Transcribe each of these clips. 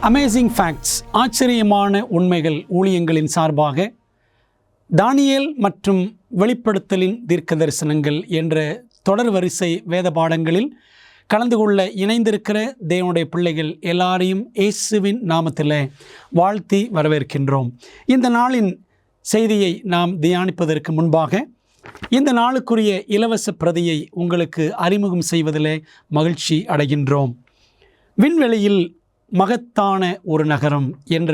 Amazing facts, ஆச்சரியமான உண்மைகள் ஊழியங்களின் சார்பாக தானியேல் மற்றும் வெளிப்படுத்தலின் தீர்க்க தரிசனங்கள் என்ற தொடர் வரிசை வேத பாடங்களில் கலந்து கொள்ள இணைந்திருக்கிற தேவனுடைய பிள்ளைகள் எல்லாரையும் இயேசுவின் நாமத்தில் வாழ்த்தி வரவேற்கின்றோம். இந்த நாளின் செய்தியை நாம் தியானிப்பதற்கு முன்பாக இந்த நாளுக்குரிய இலவச பிரதியை உங்களுக்கு அறிமுகம் செய்வதிலே மகிழ்ச்சி அடைகின்றோம். விண்வெளியில் மகத்தான ஒரு நகரம் என்ற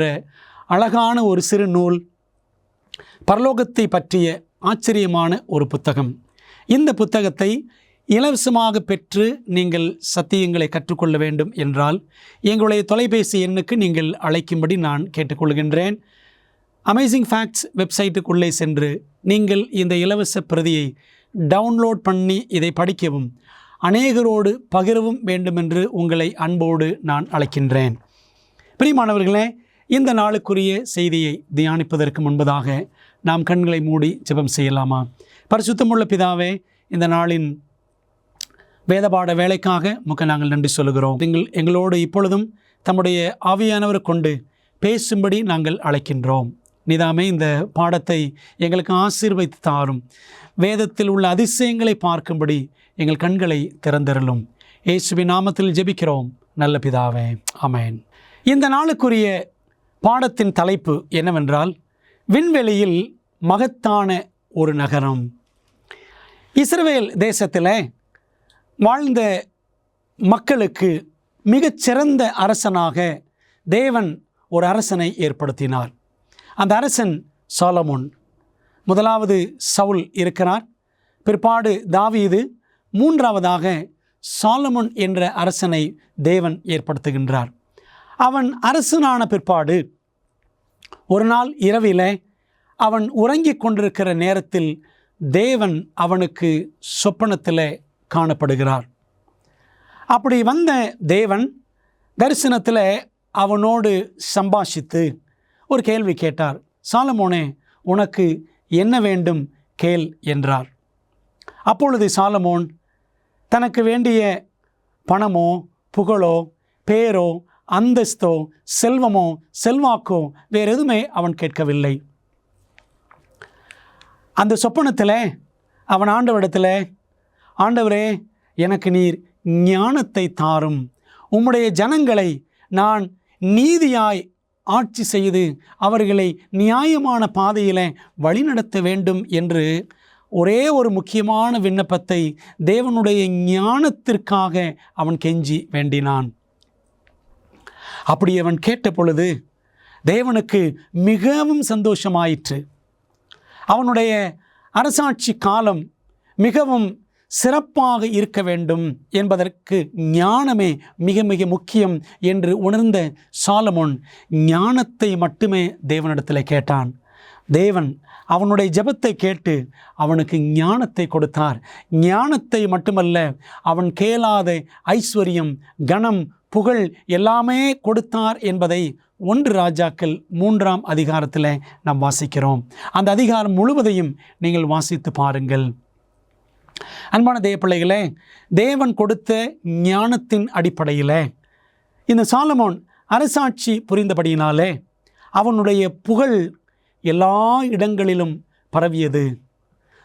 அழகான ஒரு சிறு நூல், பரலோகத்தை பற்றிய ஆச்சரியமான ஒரு புத்தகம். இந்த புத்தகத்தை இலவசமாக பெற்று நீங்கள் சத்தியங்களை கற்றுக்கொள்ள வேண்டும் என்றால் எங்களுடைய தொலைபேசி எண்ணுக்கு நீங்கள் அழைக்கும்படி நான் கேட்டுக்கொள்கின்றேன். அமேசிங் ஃபேக்ட்ஸ் வெப்சைட்டுக்குள்ளே சென்று நீங்கள் இந்த இலவச பிரதியை டவுன்லோட் பண்ணி இதை படிக்கவும் அநேகரோடு பகிரவும் வேண்டுமென்று உங்களை அன்போடு நான் அழைக்கின்றேன். பிரியமானவர்களே, இந்த நாளுக்குரிய செய்தியை தியானிப்பதற்கு முன்பதாக நாம் கண்களை மூடி ஜெபம் செய்யலாமா? பரிசுத்தமுள்ள பிதாவே, இந்த நாளின் வேதபாட வேலைக்காக உமக்கு நாங்கள் நன்றி சொல்கிறோம். எங்களோடு இப்பொழுதும் தம்முடைய ஆவியானவரை கொண்டு பேசும்படி நாங்கள் அழைக்கின்றோம். நீதாமே இந்த பாடத்தை எங்களுக்கு ஆசீர்வதித்து தாரும். வேதத்தில் உள்ள அதிசயங்களை பார்க்கும்படி எங்கள் கண்களை திறந்தருளும். இயேசுவின் நாமத்தில் ஜெபிக்கிறோம் நல்ல பிதாவே, ஆமென். இந்த நாளுக்குரிய பாடத்தின் தலைப்பு என்னவென்றால், விண்வெளியில் மகத்தான ஒரு நகரம். இஸ்ரவேல் தேசத்தில் வாழ்ந்த மக்களுக்கு மிகச்சிறந்த அரசனாக தேவன் ஒரு அரசனை ஏற்படுத்தினார். அந்த அரசன் சாலமோன். முதலாவது சவுல் இருக்கிறார், பிற்பாடு தாவீது, மூன்றாவதாக சாலமோன் என்ற அரசனை தேவன் ஏற்படுத்துகின்றார். அவன் அரசனான பிற்பாடு ஒரு நாள் இரவிலே அவன் உறங்கிக் கொண்டிருக்கிற நேரத்தில் தேவன் அவனுக்கு சொப்பனத்தில் காணப்படுகிறார். அப்படி வந்த தேவன் தரிசனத்தில் அவனோடு சம்பாஷித்து ஒரு கேள்வி கேட்டார். சாலமோனே, உனக்கு என்ன வேண்டும் கேள் என்றார். அப்பொழுது சாலமோன் தனக்கு வேண்டிய பணமோ புகழோ பேரோ அந்தஸ்தோ செல்வமோ செல்வாக்கோ வேறு எதுவுமே அவன் கேட்கவில்லை. அந்த சொப்பனத்தில் அவன் ஆண்டவரிடத்தில், ஆண்டவரே, எனக்கு நீர் ஞானத்தை தாரும், உம்முடைய ஜனங்களை நான் நீதியாய் ஆட்சி செய்து அவர்களை நியாயமான பாதையில் வழிநடத்த வேண்டும் என்று ஒரே ஒரு முக்கியமான விண்ணப்பத்தை தேவனுடைய ஞானத்திற்காக அவன் கெஞ்சி வேண்டினான். அப்படி அவன் கேட்ட பொழுது தேவனுக்கு மிகவும் சந்தோஷமாயிற்று. அவனுடைய அரசாட்சி காலம் மிகவும் சிறப்பாக இருக்க வேண்டும் என்பதற்கு ஞானமே மிக மிக முக்கியம் என்று உணர்ந்த சாலமோன் ஞானத்தை மட்டுமே தேவனிடத்தில் கேட்டான். தேவன் அவனுடைய ஜெபத்தை கேட்டு அவனுக்கு ஞானத்தை கொடுத்தார். ஞானத்தை மட்டுமல்ல, அவன் கேளாத ஐஸ்வர்யம், கனம், புகழ் எல்லாமே கொடுத்தார் என்பதை 1 ராஜாக்கள் 3ஆம் அதிகாரத்தில் நாம் வாசிக்கிறோம். அந்த அதிகாரம் முழுவதையும் நீங்கள் வாசித்து பாருங்கள். அன்பான தேவ பிள்ளைகளே, தேவன் கொடுத்த ஞானத்தின் அடிப்படையில் இந்த சாலமோன் அரசாட்சி புரிந்தபடியினாலே அவனுடைய புகழ் எல்லா இடங்களிலும் பரவியது.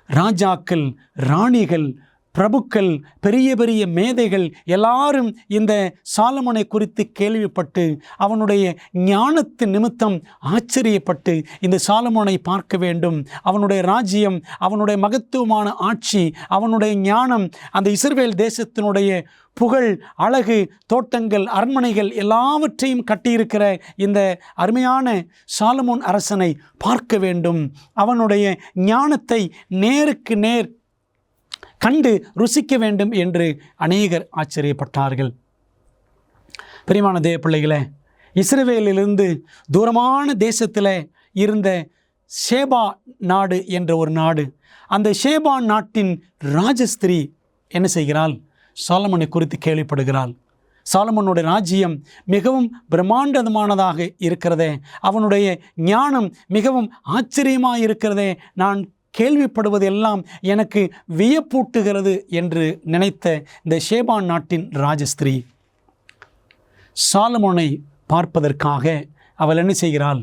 ராஜாக்கள், ராணிகள், பிரபுக்கள், பெரிய பெரிய மேதைகள் எல்லாரும் இந்த சாலமோனை குறித்து கேள்விப்பட்டு அவனுடைய ஞானத்தின் நிமித்தம் ஆச்சரியப்பட்டு இந்த சாலமோனை பார்க்க வேண்டும், அவனுடைய ராஜ்யம், அவனுடைய மகத்துவமான ஆட்சி, அவனுடைய ஞானம், அந்த இஸ்ரவேல் தேசத்தினுடைய புகழ், அழகு, தோட்டங்கள், அரண்மனைகள் எல்லாவற்றையும் கட்டியிருக்கிற இந்த அருமையான சாலமோன் அரசனை பார்க்க வேண்டும், அவனுடைய ஞானத்தை நேருக்கு நேர் கண்டு ருசிக்க வேண்டும் என்று அநேகர் ஆச்சரியப்பட்டார்கள். பிரியமான தேவ பிள்ளைகளே, இஸ்ரவேலிலிருந்து தூரமான தேசத்தில் இருந்த ஷேபா நாடு என்ற ஒரு நாடு, அந்த ஷேபா நாட்டின் ராஜஸ்திரீ என்ன செய்கிறாள்? சாலமோனை குறித்து கேள்விப்படுகிறாள். சாலமோனுடைய ராஜ்யம் மிகவும் பிரம்மாண்டமானதாக இருக்கிறதே, அவனுடைய ஞானம் மிகவும் ஆச்சரியமாக இருக்கிறதே, நான் கேள்விப்படுவதெல்லாம் எனக்கு வியப்பூட்டுகிறது என்று நினைத்த இந்த ஷேபா நாட்டின் ராஜஸ்திரீ சாலமோனை பார்ப்பதற்காக அவள் என்ன செய்கிறாள்?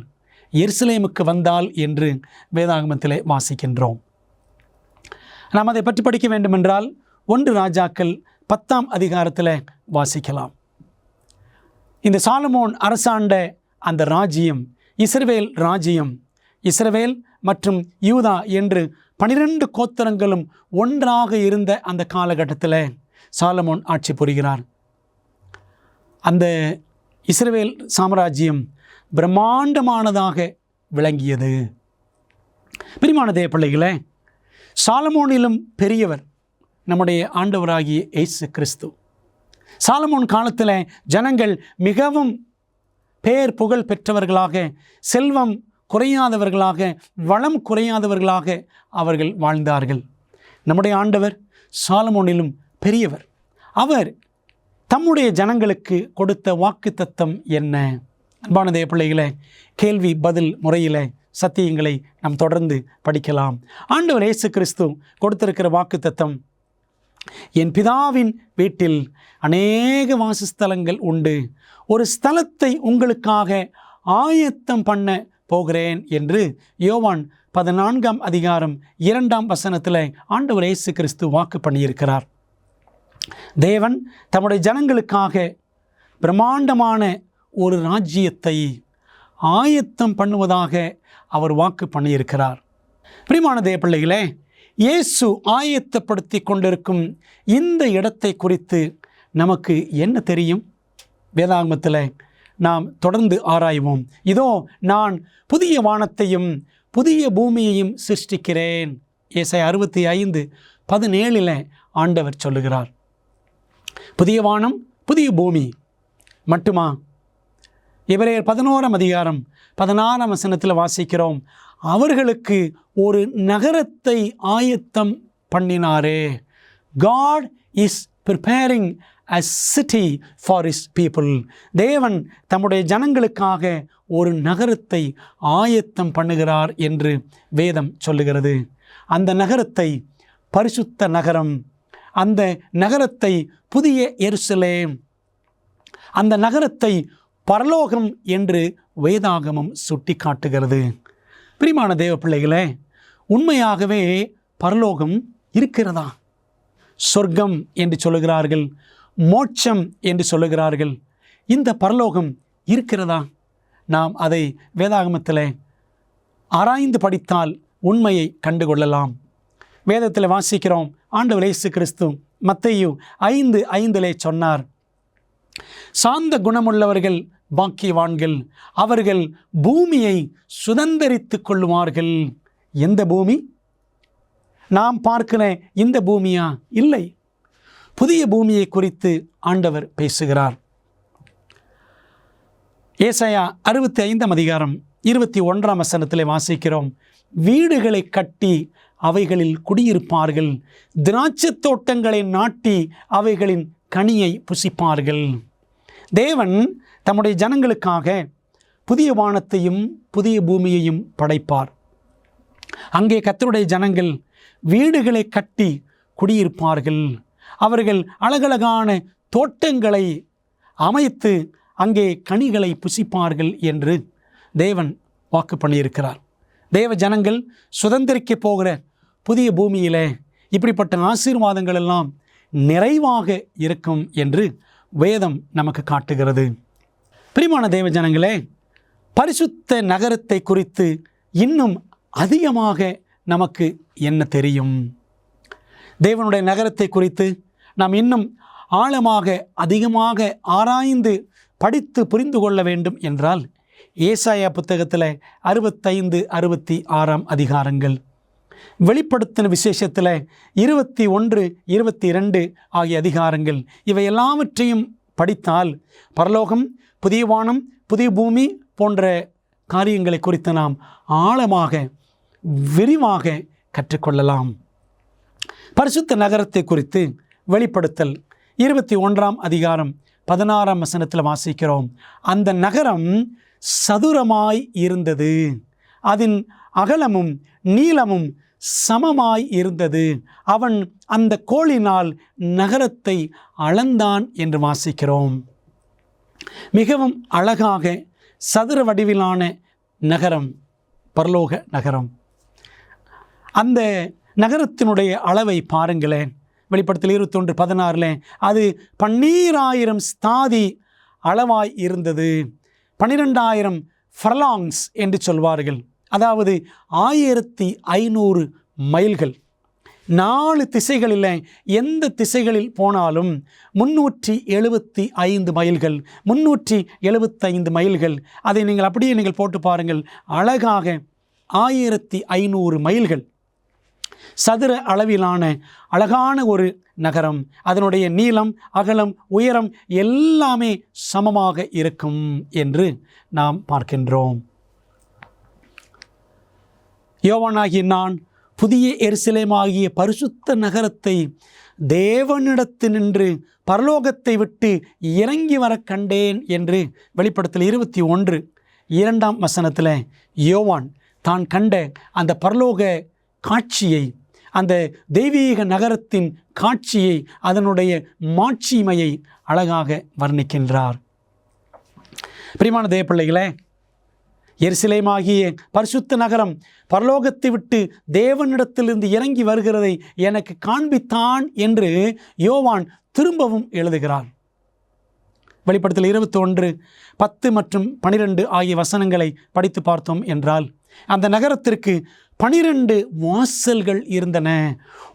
எருசலேமுக்கு வந்தாள் என்று வேதாகமத்திலே வாசிக்கின்றோம். நாம் அதை பற்றி படிக்க வேண்டுமென்றால் 1 ராஜாக்கள் 10ஆம் அதிகாரத்தில் வாசிக்கலாம். இந்த சாலமோன் அரசாண்ட அந்த ராஜ்யம் இஸ்ரவேல் ராஜ்யம், இஸ்ரவேல் மற்றும் யூதா என்று 12 கோத்திரங்களும் ஒன்றாக இருந்த அந்த காலகட்டத்தில் சாலமோன் ஆட்சி புரிகிறார். அந்த இஸ்ரவேல் சாம்ராஜ்யம் பிரம்மாண்டமானதாக விளங்கியது. பிரியமான தேவ பிள்ளைகளே, சாலமோனிலும் பெரியவர் நம்முடைய ஆண்டவராகிய இயேசு கிறிஸ்து. சாலமோன் காலத்தில் ஜனங்கள் மிகவும் பேர் புகழ் பெற்றவர்களாக, செல்வம் குறையாதவர்களாக, வளம் குறையாதவர்களாக அவர்கள் வாழ்ந்தார்கள். நம்முடைய ஆண்டவர் சாலமோனிலும் பெரியவர். அவர் தம்முடைய ஜனங்களுக்கு கொடுத்த வாக்குத்தத்தம் என்ன? அன்பான தேவ பிள்ளைகளே, கேள்வி பதில் முறையில் சத்தியங்களை நாம் தொடர்ந்து படிக்கலாம். ஆண்டவர் இயேசு கிறிஸ்து கொடுத்திருக்கிற வாக்குத்தத்தம், என் பிதாவின் வீட்டில் அநேக வாசஸ்தலங்கள் உண்டு, ஒரு ஸ்தலத்தை உங்களுக்காக ஆயத்தம் பண்ண போகிறேன் என்று யோவான் 14ஆம் அதிகாரம் 2ஆம் வசனத்தில் ஆண்டவர் இயேசு கிறிஸ்து வாக்கு பண்ணியிருக்கிறார். தேவன் தம்முடைய ஜனங்களுக்காக பிரம்மாண்டமான ஒரு ராஜ்யத்தை ஆயத்தம் பண்ணுவதாக அவர் வாக்கு பண்ணியிருக்கிறார். பிரியமான தேவ பிள்ளைகளே, இயேசு ஆயத்தப்படுத்தி கொண்டிருக்கும் இந்த இடத்தை குறித்து நமக்கு என்ன தெரியும்? வேதாகமத்தில் நாம் தொடர்ந்து ஆராய்வோம். இதோ நான் புதிய வானத்தையும் புதிய பூமியையும் சிருஷ்டிக்கிறேன். ஏசாயா 65:17 ஆண்டவர் சொல்லுகிறார். புதிய வானம் புதிய பூமி மட்டுமா? எபிரேயர் 11ஆம் அதிகாரம் 16ஆம் வசனத்தில் வாசிக்கிறோம், அவர்களுக்கு ஒரு நகரத்தை ஆயத்தம் பண்ணினாரே. God is preparing a city for his people. தேவன் தம்முடைய ஜனங்களுக்காக ஒரு நகரத்தை ஆயத்தம் பண்ணுகிறார் என்று வேதம் சொல்லுகிறது. அந்த நகரத்தை பரிசுத்த நகரம், அந்த நகரத்தை புதிய எருசலேம், அந்த நகரத்தை பரலோகம் என்று வேதாகமம் சுட்டி காட்டுகிறது. பிரியமான தேவ பிள்ளைகளே, உண்மையாகவே பரலோகம் இருக்கிறதா? சொர்க்கம் என்று சொல்லுகிறார்கள், மோட்சம் என்று சொல்லுகிறார்கள். இந்த பரலோகம் இருக்கிறதா? நாம் அதை வேதாகமத்தில் ஆராய்ந்து படித்தால் உண்மையை கண்டுகொள்ளலாம். வேதத்தில் வாசிக்கிறோம், ஆண்டவர் இயேசு கிறிஸ்து மத்தேயு 5:5 சொன்னார், சாந்த குணமுள்ளவர்கள் பாக்கியவான்கள், அவர்கள் பூமியை சுதந்தரித்து கொள்ளுவார்கள். எந்த பூமி? நாம் பார்க்கிற இந்த பூமியா? இல்லை, புதிய பூமியை குறித்து ஆண்டவர் பேசுகிறார். ஏசாயா 65ஆம் அதிகாரம் 21ஆம் வசனத்தில் வாசிக்கிறோம், வீடுகளை கட்டி அவைகளில் குடியிருப்பார்கள், திராட்சை தோட்டங்களை நாட்டி அவைகளின் கனியை புசிப்பார்கள். தேவன் தம்முடைய ஜனங்களுக்காக புதிய வானத்தையும் புதிய பூமியையும் படைப்பார். அங்கே கர்த்தருடைய ஜனங்கள் வீடுகளை கட்டி குடியிருப்பார்கள். அவர்கள் அழகழகான தோட்டங்களை அமைத்து அங்கே கனிகளை புசிப்பார்கள் என்று தேவன் வாக்கு பண்ணியிருக்கிறார். தேவ ஜனங்கள் சுதந்திரிக்க போகிற புதிய பூமியிலே இப்படிப்பட்ட ஆசீர்வாதங்கள் எல்லாம் நிறைவாக இருக்கும் என்று வேதம் நமக்கு காட்டுகிறது. பிரியமான தேவ ஜனங்களே, பரிசுத்த நகரத்தை குறித்து இன்னும் அதிகமாக நமக்கு என்ன தெரியும்? தேவனுடைய நகரத்தை குறித்து நாம் இன்னும் ஆழமாக அதிகமாக ஆராய்ந்து படித்து புரிந்து கொள்ள வேண்டும் என்றால் ஏசாயா புத்தகத்தில் 65, 66ஆம் அதிகாரங்கள், வெளிப்படுத்தின விசேஷத்தில் 21, 22 ஆகிய அதிகாரங்கள், இவை எல்லாவற்றையும் படித்தால் பரலோகம், புதிய வானம், புதிய பூமி போன்ற காரியங்களை குறித்து நாம் ஆழமாக விரிவாக கற்றுக்கொள்ளலாம். பரிசுத்த நகரத்தை குறித்து வெளிப்படுத்தல் 21ஆம் அதிகாரம் 16ஆம் வசனத்தில் வாசிக்கிறோம், அந்த நகரம் சதுரமாய் இருந்தது, அதன் அகலமும் நீளமும் சமமாய் இருந்தது, அவன் அந்த கோலினால் நகரத்தை அளந்தான் என்று வாசிக்கிறோம். மிகவும் அழகாக சதுர வடிவிலான நகரம் பரலோக நகரம். அந்த நகரத்தினுடைய அளவை பாருங்களேன். வெளிப்படுத்தல் 21:16 அது 12,000 ஸ்தாதி அளவாய் இருந்தது. 12,000 ஃபர்லாங்ஸ் என்று சொல்வார்கள். அதாவது 1500 மைல்கள். 4 திசைகளில் எந்த திசைகளில் போனாலும் 375 மைல்கள், 375 மைல்கள். அதை நீங்கள் அப்படியே நீங்கள் போட்டு பாருங்கள். அழகாக 1500 மைல்கள் சதுர அளவிலான அழகான ஒரு நகரம். அதனுடைய நீளம், அகலம், உயரம் எல்லாமே சமமாக இருக்கும் என்று நாம் பார்க்கின்றோம். யோவானாகிய நான் புதிய எருசலேமாகிய பரிசுத்த நகரத்தை தேவனிடத்தினின்று பரலோகத்தை விட்டு இறங்கி வர கண்டேன் என்று வெளிப்படுத்தல் 21:2 யோவான் தான் கண்ட அந்த பரலோக காட்சியை, அந்த தெய்வீக நகரத்தின் காட்சியை, அதனுடைய மாட்சிமையை அழகாக வர்ணிக்கின்றார். பிரியமான தேவப்பிள்ளைகளே, எருசலேமாகிய பரிசுத்த நகரம் பரலோகத்தை விட்டு தேவனிடத்திலிருந்து இறங்கி வருகிறதை எனக்கு காண்பித்தான் என்று யோவான் திரும்பவும் எழுதுகிறார். வெளிப்படுத்தல் 21:10 மற்றும் 12 ஆகிய வசனங்களை படித்து பார்த்தோம் என்றால், அந்த நகரத்திற்கு 12 வாசல்கள் இருந்தன.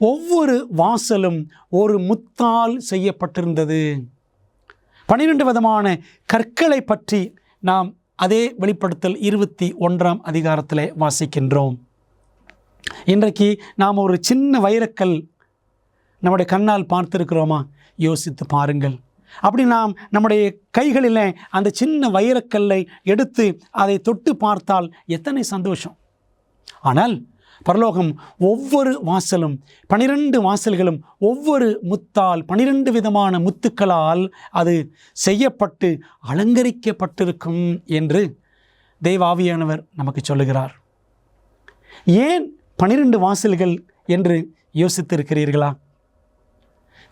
ஒவ்வொரு வாசலும் ஒரு முத்தால் செய்யப்பட்டிருந்தது. 12 விதமான கற்களை பற்றி நாம் அதே வெளிப்படுத்தல் 21 வாசிக்கின்றோம். இன்றைக்கு நாம் ஒரு சின்ன வைரக்கல் நம்முடைய கண்ணால் பார்த்திருக்கிறோமா? யோசித்து பாருங்கள். அப்படி நாம் நம்முடைய கைகளில் அந்த சின்ன வைரக்கல்லை எடுத்து அதை தொட்டு பார்த்தால் எத்தனை சந்தோஷம். ஆனால் பரலோகம் ஒவ்வொரு வாசலும் 12 வாசல்களும் ஒவ்வொரு முத்தால் 12 விதமான முத்துக்களால் அது செய்யப்பட்டு அலங்கரிக்கப்பட்டிருக்கும் என்று தேவ ஆவியானவர் நமக்கு சொல்லுகிறார். ஏன் 12 வாசல்கள் என்று யோசித்திருக்கிறீர்களா?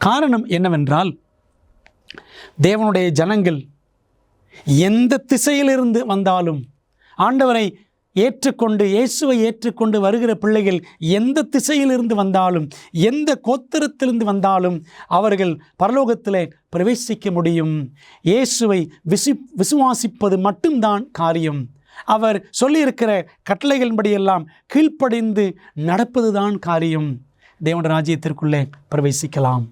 காரணம் என்னவென்றால், தேவனுடைய ஜனங்கள் எந்த திசையிலிருந்து வந்தாலும், ஆண்டவரை ஏற்றுக்கொண்டு இயேசுவை ஏற்றுக்கொண்டு வருகிற பிள்ளைகள் எந்த திசையிலிருந்து வந்தாலும், எந்த கோத்திரத்திலிருந்து வந்தாலும் அவர்கள் பரலோகத்திலே பிரவேசிக்க முடியும். இயேசுவை விசுவாசிப்பது மட்டும்தான் காரியம். அவர் சொல்லியிருக்கிற கட்டளைகளின்படியெல்லாம் கீழ்ப்படிந்து நடப்பதுதான் காரியம். தேவனுடைய ராஜ்யத்திற்குள்ளே பிரவேசிக்கலாம்.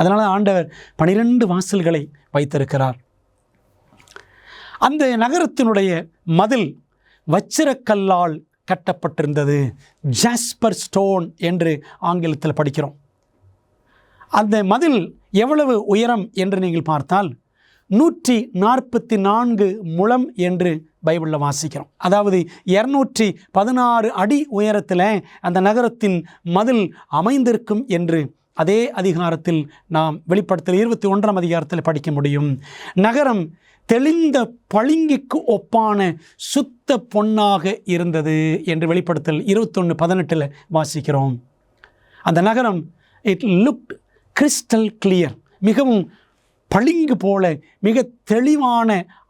அதனால் ஆண்டவர் 12 வாசல்களை வைத்திருக்கிறார். அந்த நகரத்தினுடைய மதில் வச்சிரக்கல்லால் கட்டப்பட்டிருந்தது. ஜாஸ்பர் ஸ்டோன் என்று ஆங்கிலத்தில் படிக்கிறோம். அந்த மதில் எவ்வளவு உயரம் என்று நீங்கள் பார்த்தால் 144 முழம் என்று பைபிளில் வாசிக்கிறோம். அதாவது 216 அடி உயரத்தில் அந்த நகரத்தின் மதில் அமைந்திருக்கும் என்று அதே அதிகாரத்தில் நாம் வெளிப்படுத்தல் 21 படிக்க முடியும். நகரம் தெளிந்த பளிங்குக்கு ஒப்பான சுத்த பொன்னாக இருந்தது என்று வெளிப்படுத்தல் 21:18 வாசிக்கிறோம். அந்த நகரம் இட் லுக்ட் கிறிஸ்டல் கிளியர், மிகவும் பளிங்கு போல மிக தெளிவான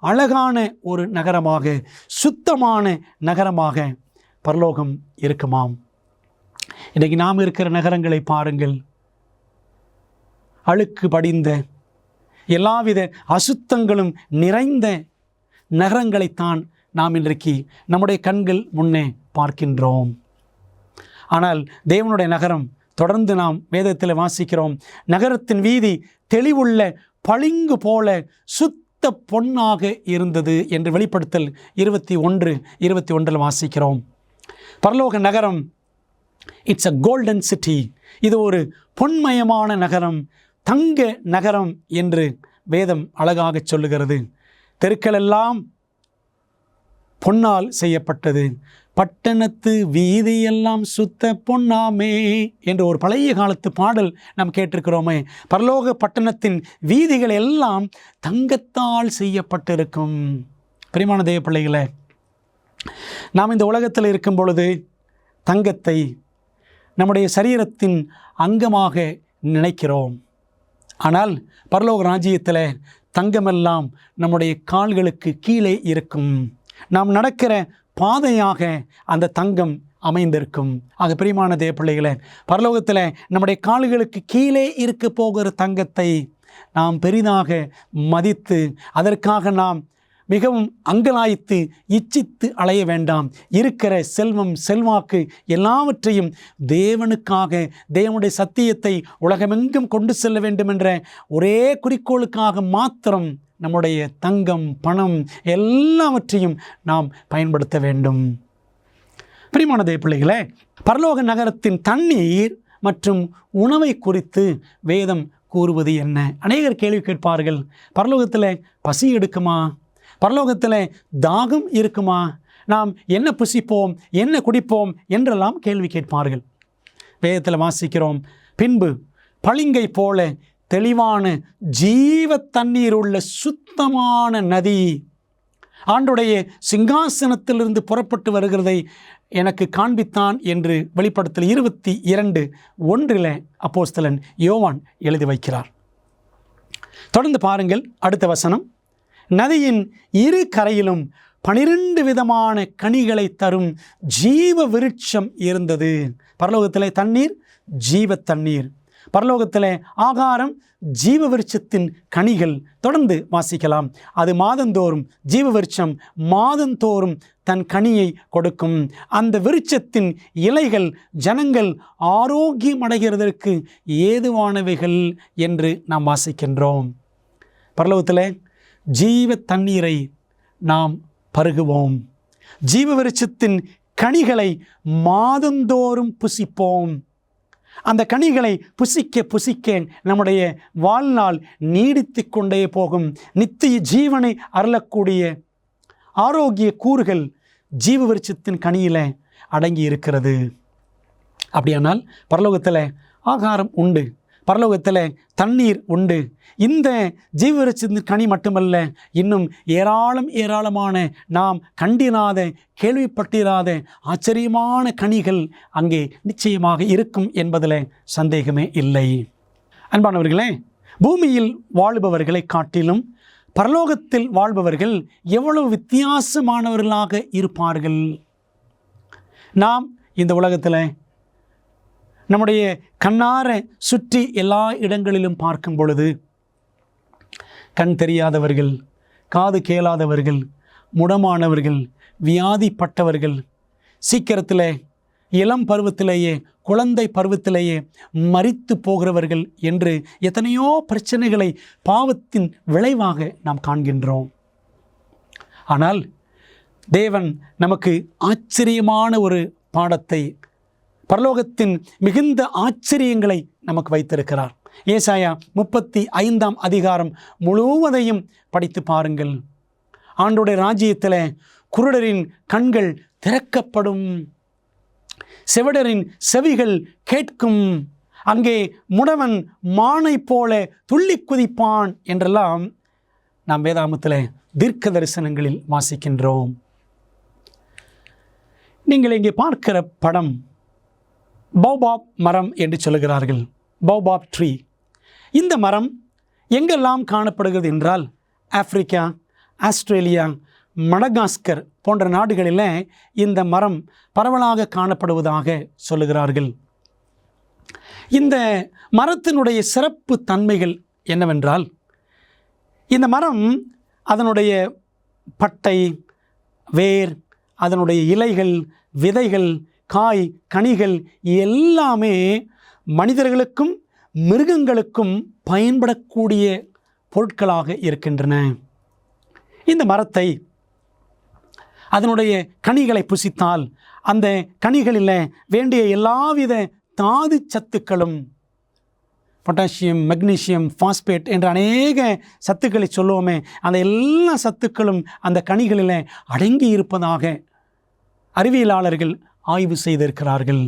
அழகான ஒரு நகரமாக, சுத்தமான நகரமாக பரலோகம் இருக்குமாம். இன்றைக்கு நாம் இருக்கிற நகரங்களை பாருங்கள். அழுக்கு படிந்த, எல்லாவித அசுத்தங்களும் நிறைந்த நகரங்களைத்தான் நாம் இன்றைக்கு நம்முடைய கண்கள் முன்னே பார்க்கின்றோம். ஆனால் தேவனுடைய நகரம், தொடர்ந்து நாம் வேதத்தில் வாசிக்கிறோம், நகரத்தின் வீதி தெளிவுள்ள பளிங்கு போல சுத்த பொன்னாக இருந்தது என்று வெளிப்படுத்தல் 21:21 வாசிக்கிறோம். பரலோக நகரம் இட்ஸ் அ கோல்டன் சிட்டி. இது ஒரு பொன்மயமான நகரம், தங்க நகரம் என்று வேதம் அழகாக சொல்லுகிறது. தெருக்கள் எல்லாம் பொன்னால் செய்யப்பட்டது. பட்டணத்து வீதியெல்லாம் சுத்த பொன்னாமே என்று ஒரு பழைய காலத்து பாடல் நாம் கேட்டிருக்கிறோமே. பரலோக பட்டணத்தின் வீதிகள் எல்லாம் தங்கத்தால் செய்யப்பட்டிருக்கும். பிரியமான தேவ பிள்ளைகளே, நாம் இந்த உலகத்தில் இருக்கும் பொழுது தங்கத்தை நம்முடைய சரீரத்தின் அங்கமாக நினைக்கிறோம். ஆனால் பரலோக ராஜ்யத்தில் தங்கமெல்லாம் நம்முடைய கால்களுக்கு கீழே இருக்கும். நாம் நடக்கிற பாதையாக அந்த தங்கம் அமைந்திருக்கும். ஆக பிரியமான தேவ பிள்ளைகளே, பரலோகத்தில் நம்முடைய கால்களுக்கு கீழே இருக்க போகிற தங்கத்தை நாம் பெரிதாக மதித்து அதற்காக நாம் மிகவும் அங்கலாய்த்து இச்சித்து அலைய வேண்டாம். இருக்கிற செல்வம் செல்வாக்கு எல்லாவற்றையும் தேவனுக்காக, தேவனுடைய சத்தியத்தை உலகமெங்கும் கொண்டு செல்ல வேண்டும் என்ற ஒரே குறிக்கோளுக்காக மாத்திரம் நம்முடைய தங்கம் பணம் எல்லாவற்றையும் நாம் பயன்படுத்த வேண்டும். பிரியமான தேவ பிள்ளைகளே, பரலோக நகரத்தின் தண்ணீர் மற்றும் உணவை குறித்து வேதம் கூறுவது என்ன? அநேகர் கேள்வி கேட்பார்கள். பரலோகத்தில் பசி எடுக்குமா? பரலோகத்தில் தாகம் இருக்குமா? நாம் என்ன புசிப்போம், என்ன குடிப்போம் என்றெல்லாம் கேள்வி கேட்பார்கள். வேதத்தில் வாசிக்கிறோம், பின்பு பளிங்கை போல தெளிவான ஜீவ தண்ணீர் உள்ள சுத்தமான நதி ஆண்டுடைய சிங்காசனத்திலிருந்து புறப்பட்டு வருகிறதை எனக்கு காண்பித்தான் என்று வெளிப்படுத்தல் 22:1 அப்போஸ்தலன் யோவான் எழுதி வைக்கிறார். தொடர்ந்து பாருங்கள், அடுத்த வசனம். நதியின் இரு கரையிலும் 12 விதமான கனிகளை தரும் ஜீவ விருட்சம் இருந்தது. பரலோகத்திலே தண்ணீர் ஜீவ தண்ணீர், பரலோகத்திலே ஆகாரம் ஜீவ விருட்சத்தின் கனிகள். தொடர்ந்து வாசிக்கலாம். அது மாதந்தோறும் ஜீவ விருட்சம் மாதந்தோறும் தன் கனியை கொடுக்கும். அந்த விருட்சத்தின் இலைகள் ஜனங்கள் ஆரோக்கியம் அடைகிறதற்கு ஏதுவானவைகள் என்று நாம் வாசிக்கின்றோம். பரலோகத்தில் ஜீவ தண்ணீரை நாம் பருகுவோம். ஜீவ விருட்சத்தின் கனிகளை மாதந்தோறும் புசிப்போம். அந்த கனிகளை புசிக்க புசிக்க நம்முடைய வாழ்நாள் நீடித்து கொண்டே போகும். நித்திய ஜீவனை அருளக்கூடிய ஆரோக்கிய கூறுகள் ஜீவ விருட்சத்தின் கனியில் அடங்கி இருக்கிறது. அப்படியானால் பரலோகத்தில் ஆகாரம் உண்டு, பரலோகத்தில் தண்ணீர் உண்டு. இந்த ஜீவ விருட்சத்தின் கனி மட்டுமல்ல, இன்னும் ஏராளமான நாம் கண்டிராத கேள்விப்பட்டிராத ஆச்சரியமான கனிகள் அங்கே நிச்சயமாக இருக்கும் என்பதில் சந்தேகமே இல்லை. அன்பானவர்களே, பூமியில் வாழுபவர்களை காட்டிலும் பரலோகத்தில் வாழ்பவர்கள் எவ்வளவு வித்தியாசமானவர்களாக இருப்பார்கள். நாம் இந்த உலகத்தில் நம்முடைய கண்ணார சுற்றி எல்லா இடங்களிலும் பார்க்கும் பொழுது கண் தெரியாதவர்கள், காது கேளாதவர்கள், முடமானவர்கள், வியாதிப்பட்டவர்கள், சீக்கிரத்தில் இளம் பருவத்திலேயே குழந்தை பருவத்திலேயே மரித்து போகிறவர்கள் என்று எத்தனையோ பிரச்சனைகளை பாவத்தின் விளைவாக நாம் காண்கின்றோம். ஆனால் தேவன் நமக்கு ஆச்சரியமான ஒரு பாடத்தை, பரலோகத்தின் மிகுந்த ஆச்சரியங்களை நமக்கு வைத்திருக்கிறார். ஏசாயா 35 முழுவதையும் படித்து பாருங்கள். ஆண்டோடைய ராஜ்யத்தில் குருடரின் கண்கள் திறக்கப்படும், செவிடரின் செவிகள் கேட்கும், அங்கே முடவன் மானை போல துள்ளி குதிப்பான் என்றெல்லாம் நாம் வேதாகமத்தில் தீர்க்க தரிசனங்களில் வாசிக்கின்றோம். நீங்கள் இங்கே பார்க்கிற படம் பௌபாப் மரம் என்று சொல்லுகிறார்கள். பௌபாப் ட்ரீ. இந்த மரம் எங்கெல்லாம் காணப்படுகிறது என்றால் ஆப்பிரிக்கா, ஆஸ்திரேலியா, மடகாஸ்கர் போன்ற நாடுகளில் இந்த மரம் பரவலாக காணப்படுவதாக சொல்லுகிறார்கள். இந்த மரத்தினுடைய சிறப்பு தன்மைகள் என்னவென்றால், இந்த மரம் அதனுடைய பட்டை, வேர், அதனுடைய இலைகள், விதைகள், காய், கனிகள் எல்லாமே மனிதர்களுக்கும் மிருகங்களுக்கும் பயன்படக்கூடிய பொருட்களாக இருக்கின்றன. இந்த மரத்தை அதனுடைய கனிகளை புசித்தால் அந்த கனிகளில் வேண்டிய எல்லாவித தாது சத்துக்களும், பொட்டாசியம், மெக்னீசியம், பாஸ்பேட் என்ற அநேக சத்துக்களை சொல்லுவோமே, அந்த எல்லா சத்துக்களும் அந்த கனிகளில் அடங்கி இருப்பதாக அறிவியலாளர்கள் ஆய்வு செய்திருக்கிறார்கள்.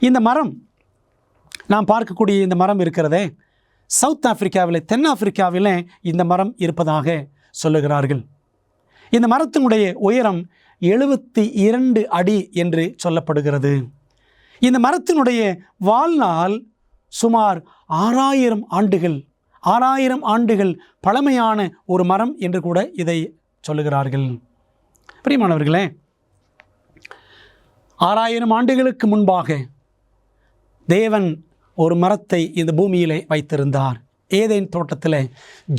இந்த மரம், நாம் பார்க்கக்கூடிய இந்த மரம் இருக்கிறதே, சவுத் ஆப்பிரிக்காவில், தென்னாப்பிரிக்காவில் இந்த மரம் இருப்பதாக சொல்லுகிறார்கள். இந்த மரத்தினுடைய உயரம் 72 அடி என்று சொல்லப்படுகிறது. இந்த மரத்தினுடைய வாழ்நாள் சுமார் 6000 ஆண்டுகள் 6000 ஆண்டுகள் பழமையான ஒரு மரம் என்று கூட இதை சொல்லுகிறார்கள். பிரியமானவர்களே, 6000 ஆண்டுகளுக்கு முன்பாக தேவன் ஒரு மரத்தை இந்த பூமியிலே வைத்திருந்தார். ஏதேன் தோட்டத்தில்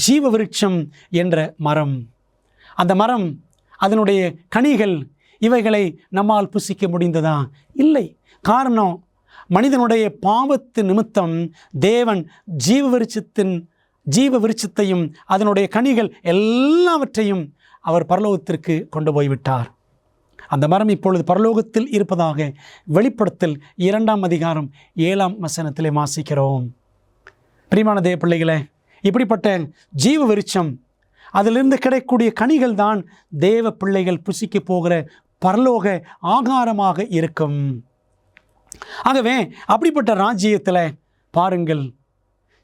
ஜீவ விருட்சம் என்ற மரம். அந்த மரம், அதனுடைய கனிகள், இவைகளை நம்மால் புசிக்க முடிந்ததா? இல்லை. காரணம், மனிதனுடைய பாவத்து நிமித்தம் தேவன் ஜீவ விருட்சத்தையும் அதனுடைய கனிகள் எல்லாவற்றையும் அவர் பரலோகத்திற்கு கொண்டு போய்விட்டார். அந்த மரம் இப்பொழுது பரலோகத்தில் இருப்பதாக வெளிப்படுத்தல் 2ஆம் அதிகாரம் 7ஆம் வசனத்திலே வாசிக்கிறோம். பிரியமான தேவ பிள்ளைகளே, இப்படிப்பட்ட ஜீவ விருட்சம், அதிலிருந்து கிடைக்கக்கூடிய கனிகள் தான் தேவ பிள்ளைகள் புசிக்க போகிற பரலோக ஆகாரமாக இருக்கும். ஆகவே அப்படிப்பட்ட ராஜ்யத்தில் பாருங்கள்,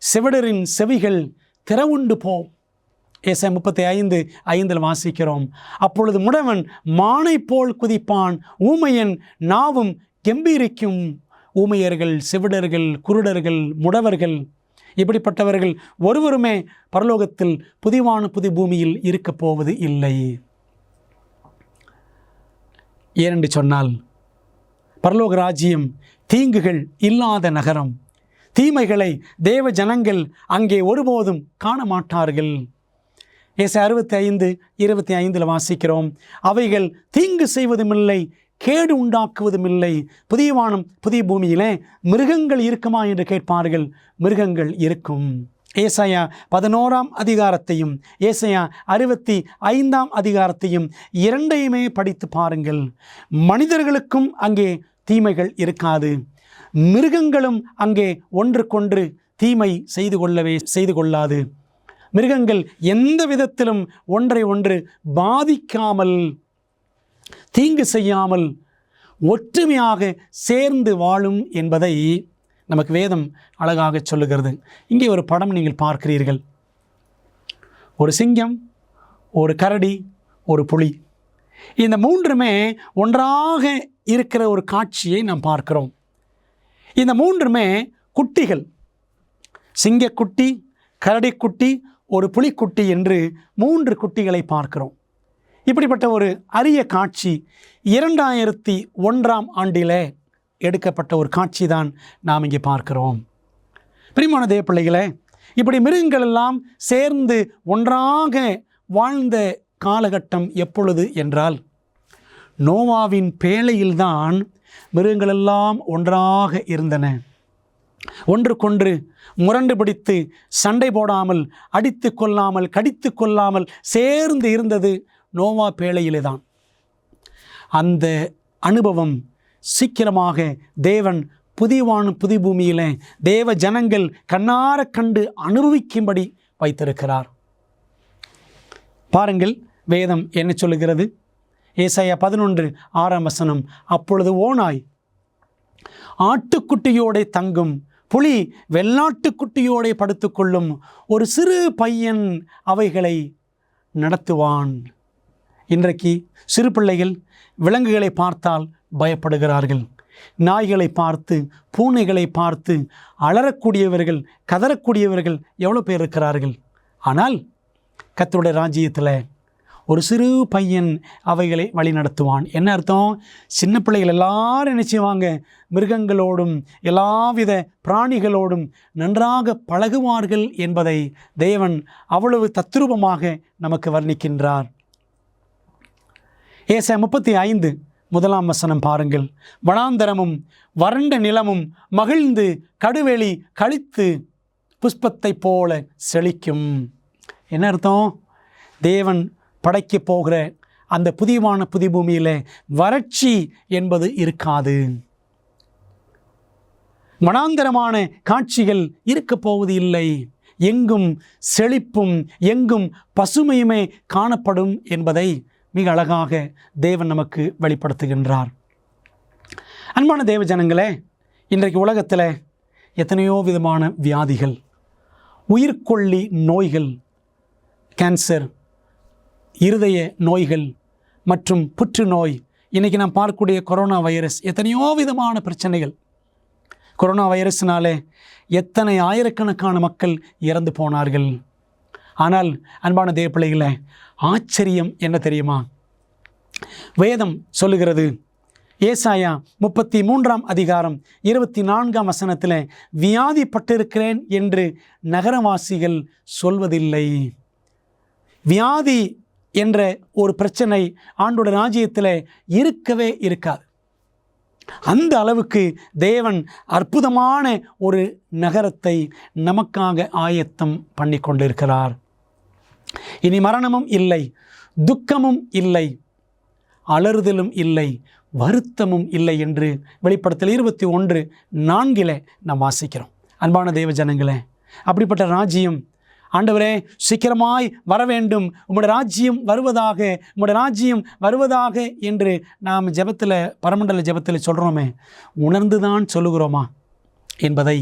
செவிடரின் செவிகள் திறவுண்டு போம். ஏசாயா 35:5 வாசிக்கிறோம். அப்பொழுது முடவன் மானை போல் குதிப்பான், ஊமையன் நாவும் கெம்பீரிக்கும். ஊமையர்கள், செவிடர்கள், குருடர்கள், முடவர்கள், இப்படிப்பட்டவர்கள் ஒருவருமே பரலோகத்தில் புதிவான புது பூமியில் இருக்கப் போவது இல்லை. ஏனென்று சொன்னால், பரலோக ராஜ்யம் தீங்குகள் இல்லாத நகரம். தீமைகளை தேவ ஜனங்கள் அங்கே ஒருபோதும் காண மாட்டார்கள். ஏசாயா 65:25 வாசிக்கிறோம். அவைகள் தீங்கு செய்வதுமில்லை, கேடு உண்டாக்குவதுமில்லை. புதிய வானம் புதிய பூமியிலே மிருகங்கள் இருக்குமா என்று கேட்பார்கள். மிருகங்கள் இருக்கும். ஏசாயா 11ஆம் அதிகாரத்தையும் ஏசாயா 65ஆம் அதிகாரத்தையும் இரண்டையுமே படித்து பாருங்கள். மனிதர்களுக்கும் அங்கே தீமைகள் இருக்காது. மிருகங்களும் அங்கே ஒன்றுக்கொன்று தீமை செய்து கொள்ளாது. மிருகங்கள் எந்த விதத்திலும் ஒன்றை ஒன்று பாதிக்காமல், தீங்கு செய்யாமல் ஒற்றுமையாக சேர்ந்து வாழும் என்பதை நமக்கு வேதம் அழகாக சொல்லுகிறது. இங்கே ஒரு படம் நீங்கள் பார்க்கிறீர்கள். ஒரு சிங்கம், ஒரு கரடி, ஒரு புலி, இந்த மூன்றுமே ஒன்றாக இருக்கிற ஒரு காட்சியை நாம் பார்க்கிறோம். இந்த மூன்றுமே குட்டிகள். சிங்கக்குட்டி, கரடிக்குட்டி, ஒரு புலிக்குட்டி என்று 3 குட்டிகளை பார்க்கிறோம். இப்படிப்பட்ட ஒரு அரிய காட்சி 2001ஆம் ஆண்டிலே எடுக்கப்பட்ட ஒரு காட்சி தான் நாம் இங்கே பார்க்கிறோம். பிரியமான தேவ பிள்ளைகளே, இப்படி மிருகங்கள் எல்லாம் சேர்ந்து ஒன்றாக வாழ்ந்த காலகட்டம் எப்பொழுது என்றால், நோவாவின் பேழையில்தான் மிருகங்களெல்லாம் ஒன்றாக இருந்தன. ஒன்றுக்கொன்று முரண்டு பிடித்து சண்டை போடாமல், அடித்து கொள்ளாமல், கடித்து கொள்ளாமல் சேர்ந்து இருந்தது நோவா பேழையிலே தான். அந்த அனுபவம் சீக்கிரமாக தேவன் புதிவான புதி பூமியிலே தேவ ஜனங்கள் கண்ணார கண்டு அனுபவிக்கும்படி வைத்திருக்கிறார். பாருங்கள், வேதம் என்ன சொல்லுகிறது? ஏசாயா 11:6 வசனம். அப்பொழுது ஓநாய் ஆட்டுக்குட்டியோடே தங்கும், புலி வெள்ளாட்டுக்குட்டியோடே படுத்துக்கொள்ளும், ஒரு சிறு பையன் அவைகளை நடத்துவான். இன்றைக்கு சிறு பிள்ளைகள் விலங்குகளை பார்த்தால் பயப்படுகிறார்கள். நாய்களை பார்த்து, பூனைகளை பார்த்து அலறக்கூடியவர்கள், கதறக்கூடியவர்கள் எவ்வளோ பேர் இருக்கிறார்கள். ஆனால் கர்த்தருடைய ராஜ்யத்தில் ஒரு சிறு பையன் அவைகளை வழி நடத்துவான். என்ன அர்த்தம்? சின்ன பிள்ளைகள் எல்லாரும் என்ன செய்வாங்க? மிருகங்களோடும் எல்லாவித பிராணிகளோடும் நன்றாக பழகுவார்கள் என்பதை தேவன் அவ்வளவு தத்ரூபமாக நமக்கு வர்ணிக்கின்றார். ஏசாயா 35:1 வசனம் பாருங்கள். வனாந்தரமும் வறண்ட நிலமும் மகிழ்ந்து கடுவெளி கழித்து புஷ்பத்தை போல செழிக்கும். என்ன அர்த்தம்? தேவன் படைக்க போகிற அந்த புதிவான புதி பூமியில் வறட்சி என்பது இருக்காது. வனாந்தரமான காட்சிகள் இருக்க போவது இல்லை. எங்கும் செழிப்பும் எங்கும் பசுமையுமே காணப்படும் என்பதை மிக அழகாக தேவன் நமக்கு வெளிப்படுத்துகின்றார். அன்பான தேவ ஜனங்களே, இன்றைக்கு உலகத்தில் எத்தனையோ விதமான வியாதிகள், உயிர்கொல்லி நோய்கள், கேன்சர், இருதய நோய்கள் மற்றும் புற்றுநோய், இன்றைக்கி நாம் பார்க்கக்கூடிய கொரோனா வைரஸ், எத்தனையோ விதமான பிரச்சனைகள். கொரோனா வைரஸ்னாலே எத்தனை ஆயிரக்கணக்கான மக்கள் இறந்து போனார்கள். ஆனால் அன்பான தேவ பிள்ளைகளே, ஆச்சரியம் என்ன தெரியுமா? வேதம் சொல்லுகிறது, ஏசாயா 33ஆம் அதிகாரம் 24ஆம் வசனத்தில், வியாதிப்பட்டிருக்கிறேன் என்று நகரவாசிகள் சொல்வதில்லை. வியாதி என்ற ஒரு பிரச்சனை ஆண்டோட ராஜ்யத்தில் இருக்கவே இருக்காது. அந்த அளவுக்கு தேவன் அற்புதமான ஒரு நகரத்தை நமக்காக ஆயத்தம் பண்ணி கொண்டிருக்கிறார். இனி மரணமும் இல்லை, துக்கமும் இல்லை, அலறுதலும் இல்லை, வருத்தமும் இல்லை என்று வெளிப்படுத்தல் 21:4 நாம் வாசிக்கிறோம். அன்பான தேவ ஜனங்களே, அப்படிப்பட்ட ராஜ்யம் ஆண்டவரே சீக்கிரமாய் வர வேண்டும், உம்முடைய ராஜ்யம் வருவதாக, உம்முடைய ராஜ்யம் வருவதாக என்று நாம் ஜெபத்தில், பரமண்டல ஜெபத்தில் சொல்கிறோமே, உணர்ந்து தான் சொல்லுகிறோமா என்பதை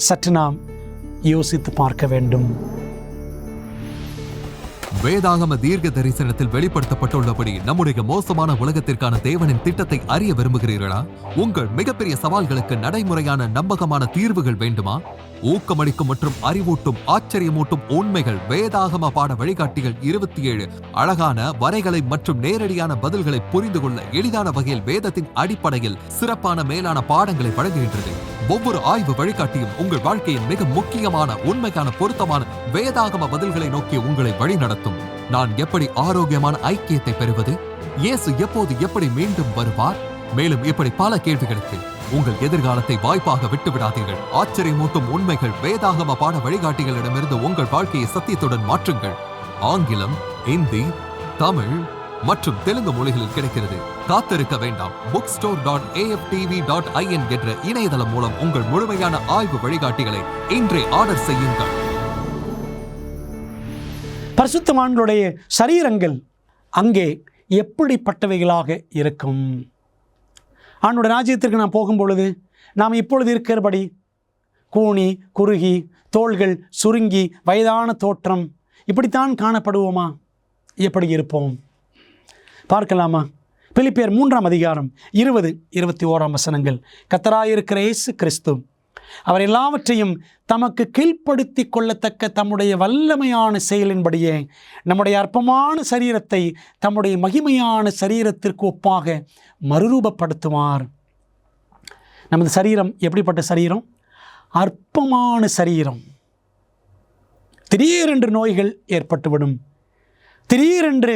சற்று நாம் யோசித்து பார்க்க வேண்டும். வேதாகம தீர்க்க தரிசனத்தில் வெளிப்படுத்தப்பட்டுள்ளபடி நம்முடைய மோசமான உலகத்திற்கான தேவனின் திட்டத்தை அறிய விரும்புகிறீர்களா? உங்கள் மிகப்பெரிய சவால்களுக்கு நடைமுறையான நம்பகமான தீர்வுகள் வேண்டுமா? ஊக்கமளிக்கும் மற்றும் அறிவூட்டும் ஆச்சரியமூட்டும் உண்மைகள் வேதாகம பாட வழிகாட்டிகள் 27 அழகான வரைகளை மற்றும் நேரடியான பதில்களை புரிந்து கொள்ள எளிதான வகையில் வேதத்தின் அடிப்படையில் சிறப்பான மேலான பாடங்களை வழங்குகின்றது. ஒவ்வொரு ஆய்வு வழிகாட்டியும் உங்கள் வாழ்க்கையின் மிக முக்கியமான உண்மைக்கான பொருத்தமான வேதாகம பதில்களை நோக்கி உங்களை வழிநடத்தும். நான் எப்படி ஆரோக்கியமான ஐக்கியத்தை பெறுவது? இயேசு எப்போது எப்படி மீண்டும் வருவார்? மேலும் இப்படி பல கேள்விகளுக்கு உங்கள் எதிர்காலத்தை வாய்ப்பாக விட்டுவிடாதீர்கள். ஆச்சரியமூட்டும் உண்மைகள் வேதாகம பாட வழிகாட்டிகளிடமிருந்து உங்கள் வாழ்க்கையை சத்தியத்துடன் மாற்றுங்கள். ஆங்கிலம், இந்தி, தமிழ் மற்றும் தெலுங்கு மொழிகளில் கிடைக்கிறது. காத்திருக்க வேண்டாம். bookstore.aftv.in என்ற இணையதளம் மூலம் உங்கள் முழுமையான ஆய்வு வழிகாட்டிகளை இன்றே ஆர்டர் செய்யுங்கள். பரிசுத்தவான்களுடைய சரீரங்கள் அங்கே எப்படிப்பட்டவைகளாக இருக்கும்? ஆண்டோட ராஜ்யத்திற்கு நாம் போகும் பொழுது நாம் இப்பொழுது இருக்கிறபடி கூனி, குறுகி, தோள்கள் சுருங்கி, வயதான தோற்றம், இப்படித்தான் காணப்படுவோமா? எப்படி இருப்போம்? பார்க்கலாமா? பிலிப்பியர் 3ஆம் அதிகாரம் 20-21 வசனங்கள். கர்த்தராயிருக்கிற இயேசு கிறிஸ்து அவர் எல்லாவற்றையும் தமக்கு கீழ்ப்படுத்தி கொள்ளத்தக்க தம்முடைய வல்லமையான செயலின்படியே நம்முடைய அற்பமான சரீரத்தை தம்முடைய மகிமையான சரீரத்திற்கு ஒப்பாக மறுரூபப்படுத்துவார். நமது சரீரம் எப்படிப்பட்ட சரீரம்? அற்பமான சரீரம். திடீரென்று நோய்கள் ஏற்பட்டுவிடும், திடீரென்று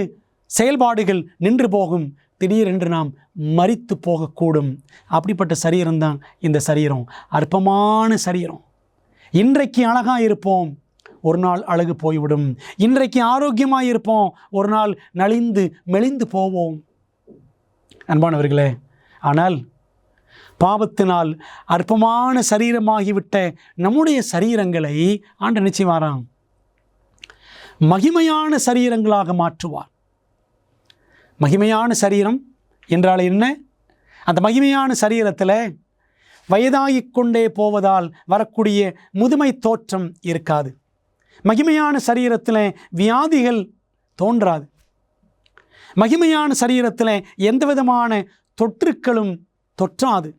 செயல்பாடுகள் நின்று போகும், திடீரென்று நாம் மரித்து போகக்கூடும். அப்படிப்பட்ட சரீரம்தான் இந்த சரீரம், அற்பமான சரீரம். இன்றைக்கு அழகாக இருப்போம், ஒரு நாள் அழகு போய்விடும். இன்றைக்கு ஆரோக்கியமாக இருப்போம், ஒரு நாள் நலிந்து மெலிந்து போவோம். அன்பானவர்களே, ஆனால் பாவத்தினால் அற்பமான சரீரமாகிவிட்ட நம்முடைய சரீரங்களை ஆண்டவர் நிச்சயமாறாம் மகிமையான சரீரங்களாக மாற்றுவார். மகிமையான சரீரம் என்றால் என்ன? அந்த மகிமையான சரீரத்தில் வயதாகிக் கொண்டே போவதால் வரக்கூடிய முதுமை தோற்றம் இருக்காது. மகிமையான சரீரத்தில் வியாதிகள் தோன்றாது. மகிமையான சரீரத்தில் எந்த விதமான தொற்றுக்களும் தொற்றாது.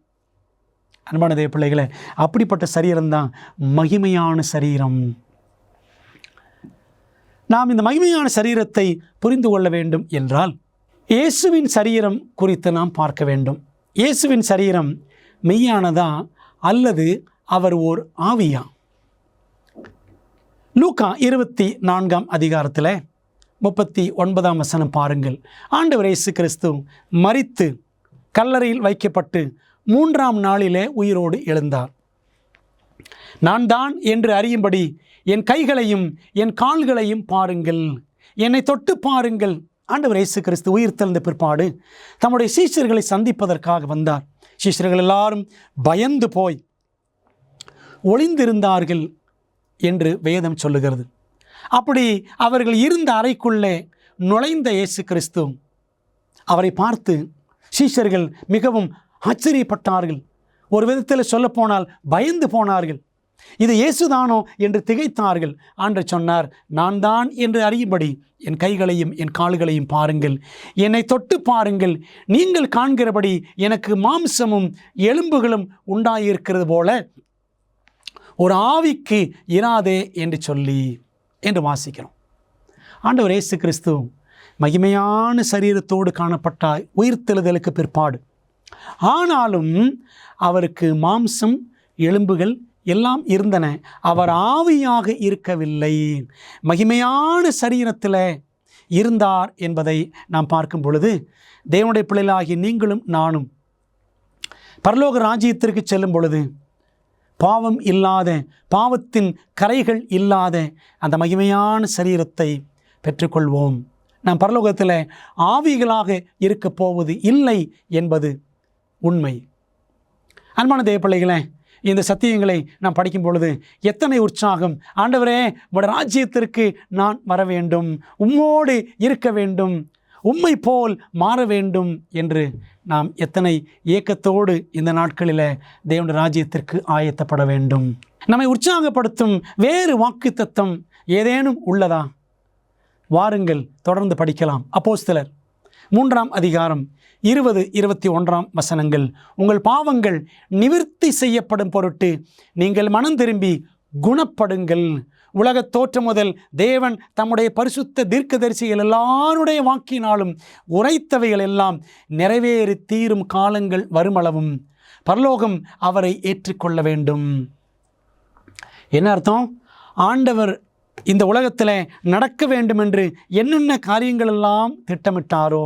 அன்பான தேவ பிள்ளைகளே, அப்படிப்பட்ட சரீரம்தான் மகிமையான சரீரம். நாம் இந்த மகிமையான சரீரத்தை புரிந்து கொள்ள வேண்டும் என்றால் இயேசுவின் சரீரம் குறித்து நாம் பார்க்க வேண்டும். இயேசுவின் சரீரம் மெய்யானதா அல்லது அவர் ஓர் ஆவியா? லூக்கா 24ஆம் அதிகாரத்தில் 39ஆம் வசனம் பாருங்கள். ஆண்டவர் இயேசு கிறிஸ்து மரித்து கல்லறையில் வைக்கப்பட்டு 3ஆம் நாளிலே உயிரோடு எழுந்தார். நான் தான் என்று அறியும்படி என் கைகளையும் என் கால்களையும் பாருங்கள், என்னை தொட்டு பாருங்கள். ஆண்டவர் இயேசு கிறிஸ்து உயிர் தெழுந்த பிற்பாடு தம்முடைய சீஷர்களை சந்திப்பதற்காக வந்தார். சீஷர்கள் எல்லாரும் பயந்து போய் ஒளிந்திருந்தார்கள் என்று வேதம் சொல்லுகிறது. அப்படி அவர்கள் இருந்த அறைக்குள்ளே நுழைந்த இயேசு கிறிஸ்து அவரை பார்த்து சீஷர்கள் மிகவும் ஆச்சரியப்பட்டார்கள். ஒரு விதத்தில் சொல்லப்போனால் பயந்து போனார்கள். இது இயேசுதானோ என்று திகைத்தார்கள். ஆண்டவர் சொன்னார், நான் தான் என்று அறியும்படி என் கைகளையும் என் கால்களையும் பாருங்கள், என்னை தொட்டு பாருங்கள், நீங்கள் காண்கிறபடி எனக்கு மாம்சமும் எலும்புகளும் உண்டாயிருக்கிறது போல ஒரு ஆவிக்கு இராதே என்று சொல்லி என்று வாசிக்கிறோம். ஆண்டவர் இயேசு கிறிஸ்து மகிமையான சரீரத்தோடு காணப்பட்டார் உயிர்த்தெழுதலுக்கு பிற்பாடு. ஆனாலும் அவருக்கு மாம்சம் எலும்புகள் எல்லாம் இருந்தன. அவர் ஆவியாக இருக்கவில்லை, மகிமையான சரீரத்தில் இருந்தார் என்பதை நாம் பார்க்கும் பொழுது, தேவனுடைய பிள்ளைகளாகிய நீங்களும் நானும் பரலோக ராஜ்யத்திற்கு செல்லும் பொழுது பாவம் இல்லாத, பாவத்தின் கரைகள் இல்லாத அந்த மகிமையான சரீரத்தை பெற்றுக்கொள்வோம். நாம் பரலோகத்தில் ஆவிகளாக இருக்க போவது இல்லை என்பது உண்மை. அன்பான தேவ பிள்ளைகளே, இந்த சத்தியங்களை நாம் படிக்கும் பொழுது எத்தனை உற்சாகம்! ஆண்டவரே, உம்முடைய ராஜ்யத்திற்கு நான் வர வேண்டும், உம்மோடு இருக்க வேண்டும், உம்மை போல் மாற வேண்டும் என்று நாம் எத்தனை ஏக்கத்தோடு இந்த நாட்களில் தேவனுடைய ராஜ்யத்திற்கு ஆயத்தப்பட வேண்டும். நம்மை உற்சாகப்படுத்தும் வேறு வாக்குத்தத்தம் ஏதேனும் உள்ளதா? வாருங்கள், தொடர்ந்து படிக்கலாம். அப்போஸ்தலர் 3ஆம் அதிகாரம் 20-21 வசனங்கள். உங்கள் பாவங்கள் நிவிர்த்தி செய்யப்படும் பொருட்டு நீங்கள் மனம் திரும்பி குணப்படுங்கள். உலகத் தோற்றம் முதல் தேவன் தம்முடைய பரிசுத்த தீர்க்கதரிசிகள் எல்லாருடைய வாக்கினாலும் உரைத்தவைகள் எல்லாம் நிறைவேறி தீரும் காலங்கள் வருமளவும் பரலோகம் அவரை ஏற்றுக்கொள்ள வேண்டும். என்ன அர்த்தம்? ஆண்டவர் இந்த உலகத்தில் நடக்க வேண்டும் என்று என்னென்ன காரியங்கள் எல்லாம் திட்டமிட்டாரோ,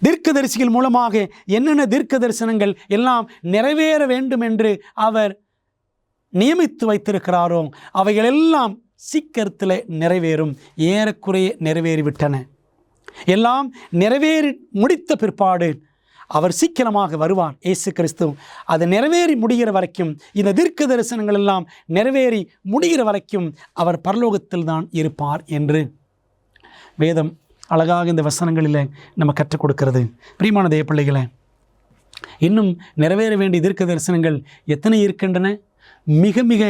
தீர்க்கதரிசிகள் மூலமாக என்னென்ன தீர்க்க தரிசனங்கள் எல்லாம் நிறைவேற வேண்டும் என்று அவர் நியமித்து வைத்திருக்கிறாரோ, அவைகளெல்லாம் சீக்கிரத்தில் நிறைவேறும். ஏறக்குறைய நிறைவேறிவிட்டன. எல்லாம் நிறைவேறி முடித்த பிற்பாடு அவர் சீக்கிரமாக வருவார், இயேசு கிறிஸ்து. அது நிறைவேறி முடிகிற வரைக்கும், இந்த தீர்க்க தரிசனங்கள் எல்லாம் நிறைவேறி முடிகிற வரைக்கும் அவர் பரலோகத்தில் தான் இருப்பார் என்று வேதம் அழகாக இந்த வசனங்களில் நம்ம கற்றுக் கொடுக்கிறது. பிரியமான தேவ பிள்ளைகளே, இன்னும் நிறைவேற வேண்டிய தீர்க்க தரிசனங்கள் எத்தனை இருக்கின்றன? மிக மிக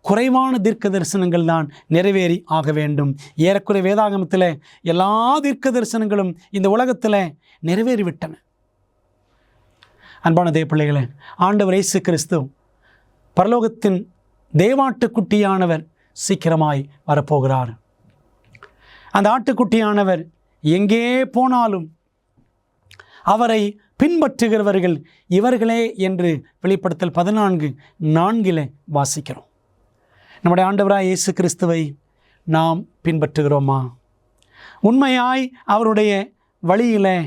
குறைவான தீர்க்க தரிசனங்கள் தான் நிறைவேறி ஆக வேண்டும். ஏறக்குறை வேதாகமத்தில் எல்லா தீர்க்க தரிசனங்களும் இந்த உலகத்தில் நிறைவேறிவிட்டன. அன்பான தேவ பிள்ளைகளே, ஆண்டவர் இயேசு கிறிஸ்து பரலோகத்தின் தேவாட்டுக்குட்டியானவர் சீக்கிரமாய் வரப்போகிறார். அந்த ஆட்டுக்குட்டியானவர் எங்கே போனாலும் அவரை பின்பற்றுகிறவர்கள் இவர்களே என்று வெளிப்படுத்தல் 14:4 வாசிக்கிறோம். நம்முடைய ஆண்டவராய் இயேசு கிறிஸ்துவை நாம் பின்பற்றுகிறோமா? உண்மையாய் அவருடைய வழியிலே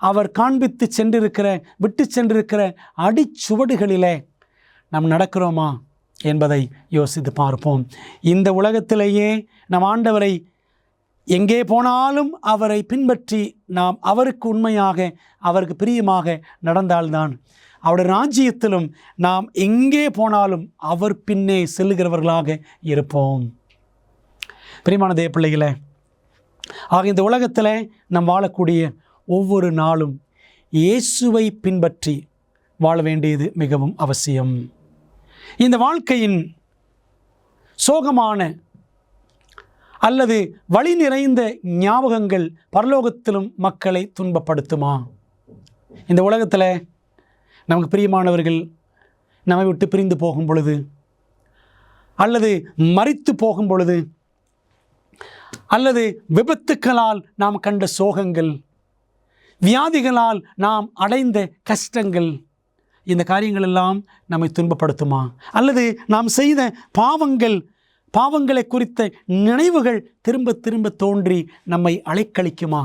அவர் காண்பித்து சென்றிருக்கிற, விட்டு சென்றிருக்கிற அடிச்சுவடுகளிலே நாம் நடக்கிறோமா என்பதை யோசித்து பார்ப்போம். இந்த உலகத்திலேயே நம் ஆண்டவரை எங்கே போனாலும் அவரை பின்பற்றி நாம் அவருக்கு உண்மையாக, அவருக்கு பிரியமாக நடந்தால்தான் அவருடைய ராஜ்யத்திலும் நாம் எங்கே போனாலும் அவர் பின்னே செல்லுகிறவர்களாக இருப்போம். பிரியமான தேவ பிள்ளைகளே, ஆக இந்த உலகத்தில் நாம் வாழக்கூடிய ஒவ்வொரு நாளும் இயேசுவை பின்பற்றி வாழ வேண்டியது மிகவும் அவசியம். இந்த வாழ்க்கையின் சோகமான அல்லது வழி நிறைந்த ஞாபகங்கள் பரலோகத்திலும் மக்களை துன்பப்படுத்துமா? இந்த உலகத்தில் நமக்கு பிரியமானவர்கள் நம்மை விட்டு பிரிந்து போகும் பொழுது, அல்லது மரித்து போகும் பொழுது, அல்லது விபத்துக்களால் நாம் கண்ட சோகங்கள், வியாதிகளால் நாம் அடைந்த கஷ்டங்கள், இந்த காரியங்கள் எல்லாம் நம்மை துன்பப்படுத்துமா? அல்லது நாம் செய்த பாவங்களை குறித்த நினைவுகள் திரும்ப திரும்ப தோன்றி நம்மை அலைக்கழிக்குமா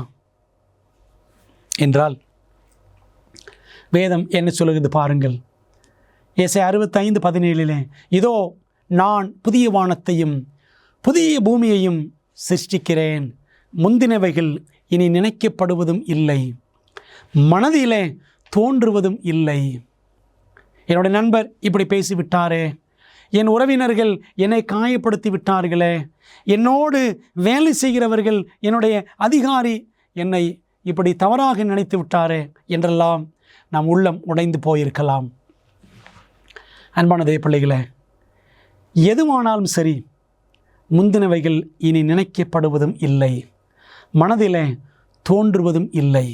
என்றால் வேதம் என்ன சொல்லுகிறது பாருங்கள். ஏசாயா 65:17 இதோ நான் புதிய வானத்தையும் புதிய பூமியையும் சிருஷ்டிக்கிறேன், முந்தினவைகள் இனி நினைக்கப்படுவதும் இல்லை, மனதிலே தோன்றுவதும் இல்லை. என்னுடைய நண்பர் இப்படி பேசிவிட்டாரே, என் உறவினர்கள் என்னை காயப்படுத்தி விட்டார்களே, என்னோடு வேலை செய்கிறவர்கள், என்னுடைய அதிகாரி என்னை இப்படி தவறாக நினைத்து விட்டாரே என்றெல்லாம் நாம் உள்ளம் உடைந்து போயிருக்கலாம். அன்பான தேவ பிள்ளைகளே, எதுவானாலும் சரி, முந்தினவைகள் இனி நினைக்கப்படுவதும் இல்லை, மனதிலே தோன்றுவதும் இல்லை.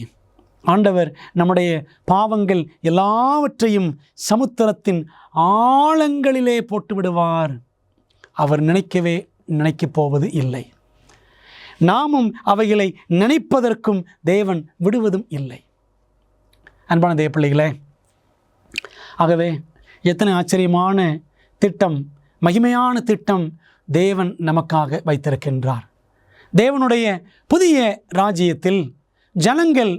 ஆண்டவர் நம்முடைய பாவங்கள் எல்லாவற்றையும் சமுத்திரத்தின் ஆழங்களிலே போட்டு விடுவார். அவர் நினைக்கப் போவது இல்லை. நாமும் அவைகளை நினைப்பதற்கும் தேவன் விடுவதும் இல்லை. அன்பான தேவ பிள்ளைகளே, ஆகவே எத்தனை ஆச்சரியமான திட்டம், மகிமையான திட்டம் தேவன் நமக்காக வைத்திருக்கின்றார். தேவனுடைய புதிய ராஜ்யத்தில் ஜனங்கள்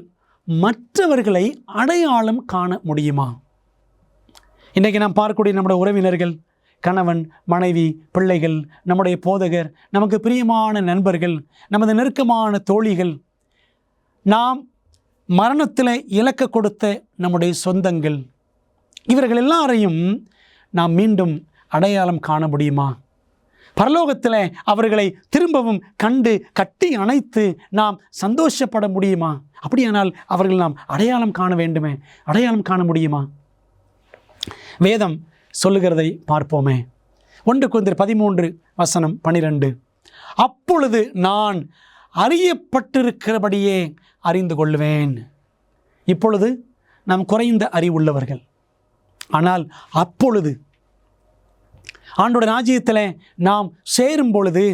மற்றவர்களை அடையாளம் காண முடியுமா? இன்றைக்கு நாம் பார்க்கக்கூடிய நம்முடைய உறவினர்கள், கணவன், மனைவி, பிள்ளைகள், நம்முடைய போதகர், நமக்கு பிரியமான நண்பர்கள், நமது நெருக்கமான தோழிகள், நாம் மரணத்தில் இலக்க கொடுத்த நம்முடைய சொந்தங்கள், இவர்கள் எல்லாரையும் நாம் மீண்டும் அடையாளம் காண முடியுமா? பரலோகத்தில் அவர்களை திரும்பவும் கண்டு கட்டி அணைத்து நாம் சந்தோஷப்பட முடியுமா? அப்படியானால் அவர்கள் நாம் அடையாளம் காண வேண்டுமே, அடையாளம் காண முடியுமா? வேதம் சொல்லுகிறதை பார்ப்போமே. 1 கொரிந்தியர் 13:12. அப்பொழுது நான் அறியப்பட்டிருக்கிறபடியே அறிந்து கொள்வேன். இப்பொழுது நாம் குறைந்த அறிவுள்ளவர்கள், ஆனால் அப்பொழுது ஆண்டோட ராஜ்யத்தில் நாம் சேரும் பொழுது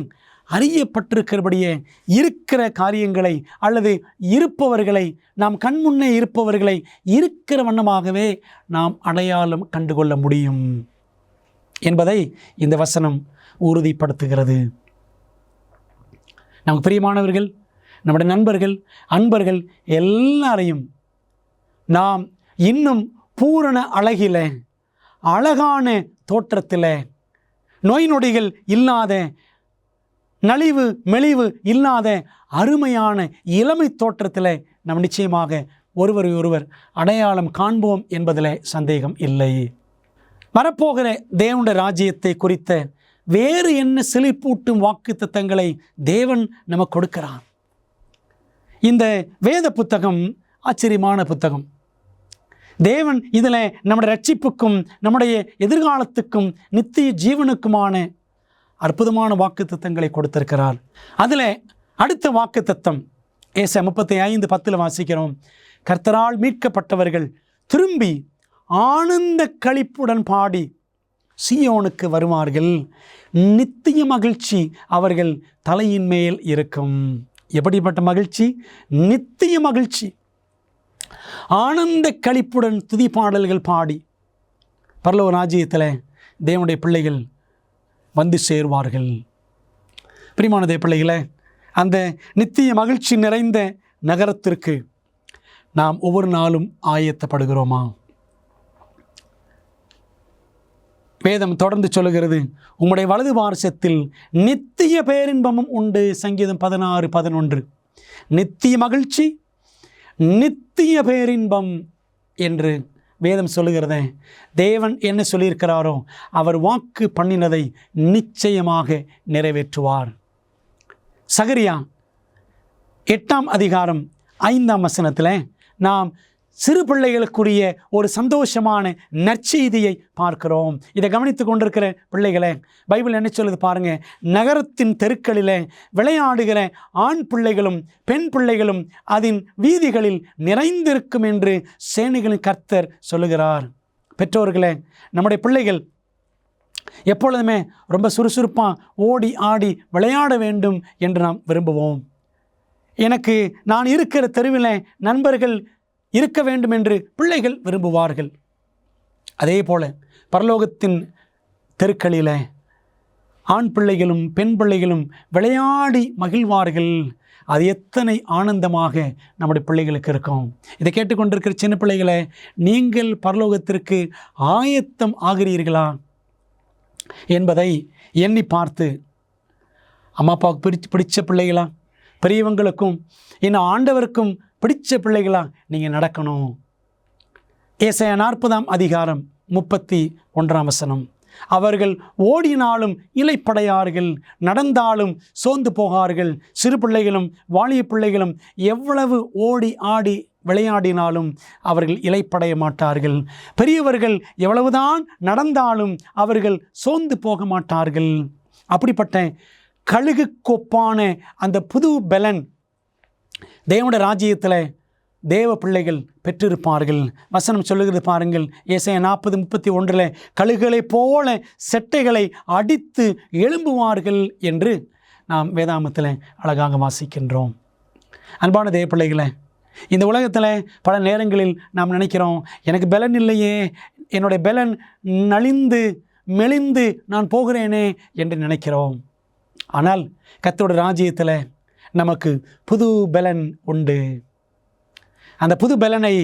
அறியப்பட்டிருக்கிறபடியே இருக்கிற காரியங்களை அல்லது இருப்பவர்களை, நாம் கண்முன்னே இருப்பவர்களை இருக்கிற வண்ணமாகவே நாம் அடையாளம் கண்டுகொள்ள முடியும் என்பதை இந்த வசனம் உறுதிப்படுத்துகிறது. நமக்கு பிரியமானவர்கள், நம்முடைய நண்பர்கள், அன்பர்கள் எல்லாரையும் நாம் இன்னும் பூரண அழகில், அழகான தோற்றத்தில், நோய் நொடிகள் இல்லாத, நலிவு மெலிவு இல்லாத அருமையான இளமை தோற்றத்தில் நாம் நிச்சயமாக ஒருவரை ஒருவர் அடையாளம் காண்போம் என்பதில் சந்தேகம் இல்லை. வரப்போகிற தேவனுடைய ராஜ்யத்தை குறித்த வேறு என்ன சிலிர்ப்பூட்டும் வாக்குத்தத்தங்களை தேவன் நமக்கு கொடுக்கிறார். இந்த வேத புத்தகம் ஆச்சரியமான புத்தகம். தேவன் இதில் நம்முடைய ரட்சிப்புக்கும் நம்முடைய எதிர்காலத்துக்கும் நித்திய ஜீவனுக்குமான அற்புதமான வாக்குத்தத்தங்களை கொடுத்திருக்கிறார். அதில் அடுத்த வாக்குத்தத்தம் ஏசாயா 35:10 வாசிக்கிறோம். கர்த்தரால் மீட்கப்பட்டவர்கள் திரும்பி ஆனந்த களிப்புடன் பாடி சீயோனுக்கு வருவார்கள், நித்திய மகிழ்ச்சி அவர்கள் தலையின் மேல் இருக்கும். எப்படிப்பட்ட மகிழ்ச்ி? நித்திய மகிழ்ச்சி. ஆனந்த களிப்புடன் துதி பாடல்கள் பாடி பரலோக ராஜ்யத்தில் தேவனுடைய பிள்ளைகள் வந்து சேருவார்கள். பிரியமான தேவ பிள்ளைகளே, அந்த நித்திய மகிழ்ச்சி நிறைந்த நகரத்திற்கு நாம் ஒவ்வொரு நாளும் ஆயத்தப்படுகிறோமா? வேதம் தொடர்ந்து சொல்லுகிறது, உம்முடைய வலது பார்சத்தில் நித்திய பேரின்பமும் உண்டு. சங்கீதம் 16:11. நித்திய மகிழ்ச்சி, நித்திய பேரின்பம் என்று வேதம் சொல்லுகிறதே. தேவன் என்ன சொல்லியிருக்கிறாரோ அவர் வாக்கு பண்ணினதை நிச்சயமாக நிறைவேற்றுவார். சகரியா 8:5 நாம் சிறு பிள்ளைகளுக்குரிய ஒரு சந்தோஷமான நற்செய்தியை பார்க்கிறோம். இதை கவனித்து கொண்டிருக்கிற பிள்ளைகளே, பைபிள் என்ன சொல்லுது பாருங்க. நகரத்தின் தெருக்களில் விளையாடுகிற ஆண் பிள்ளைகளும் பெண் பிள்ளைகளும் அதன் வீதிகளில் நிறைந்திருக்கும் என்று சேனைகளின் கர்த்தர் சொல்லுகிறார். பெற்றோர்களே, நம்முடைய பிள்ளைகள் எப்பொழுதுமே ரொம்ப சுறுசுறுப்பாக ஓடி ஆடி விளையாட வேண்டும் என்று நாம் விரும்புவோம். எனக்கு நான் இருக்கிற தெருவில் நண்பர்கள் இருக்க வேண்டும் என்று பிள்ளைகள் விரும்புவார்கள். அதே போல பரலோகத்தின் தெருக்களில் ஆண் பிள்ளைகளும் பெண் பிள்ளைகளும் விளையாடி மகிழ்வார்கள். அது எத்தனை ஆனந்தமாக நம்முடைய பிள்ளைகளுக்கு இருக்கும். இதை கேட்டுக்கொண்டிருக்கிற சின்ன பிள்ளைகளை, நீங்கள் பரலோகத்திற்கு ஆயத்தம் ஆகிறீர்களா என்பதை எண்ணி பார்த்து, அம்மா அப்பாவுக்கு பிடிச்ச பிள்ளைகளா, பெரியவங்களுக்கும் இன்னும் ஆண்டவருக்கும் பிடிச்ச பிள்ளைகளா நீங்கள் நடக்கணும். ஏசாயா 40:31 அவர்கள் ஓடினாலும் இளைப்படையார்கள், நடந்தாலும் சோர்ந்து போகார்கள். சிறு பிள்ளைகளும் வாலிய பிள்ளைகளும் எவ்வளவு ஓடி ஆடி விளையாடினாலும் அவர்கள் இளைப்படைய மாட்டார்கள். பெரியவர்கள் எவ்வளவுதான் நடந்தாலும் அவர்கள் சோர்ந்து போக மாட்டார்கள். அப்படிப்பட்ட கழுகுக்கொப்பான அந்த புது பலன் தேவனுடைய ராஜ்யத்தில் தேவ பிள்ளைகள் பெற்றிருப்பார்கள். வசனம் சொல்லுகிறது பாருங்கள், ஏசாயா 40:31 கழுகுகளைப் போல செட்டைகளை அடித்து எழும்புவார்கள் என்று நாம் வேதாமத்தில் அழகாக வாசிக்கின்றோம். அன்பான தேவ பிள்ளைகளை, இந்த உலகத்தில் பல நேரங்களில் நாம் நினைக்கிறோம், எனக்கு பலன் இல்லையே, என்னுடைய பலன் நலிந்து மெலிந்து நான் போகிறேனே என்று நினைக்கிறோம். ஆனால் கர்த்தருடைய ராஜ்யத்தில் நமக்கு புது பலன் உண்டு. அந்த புது பலனை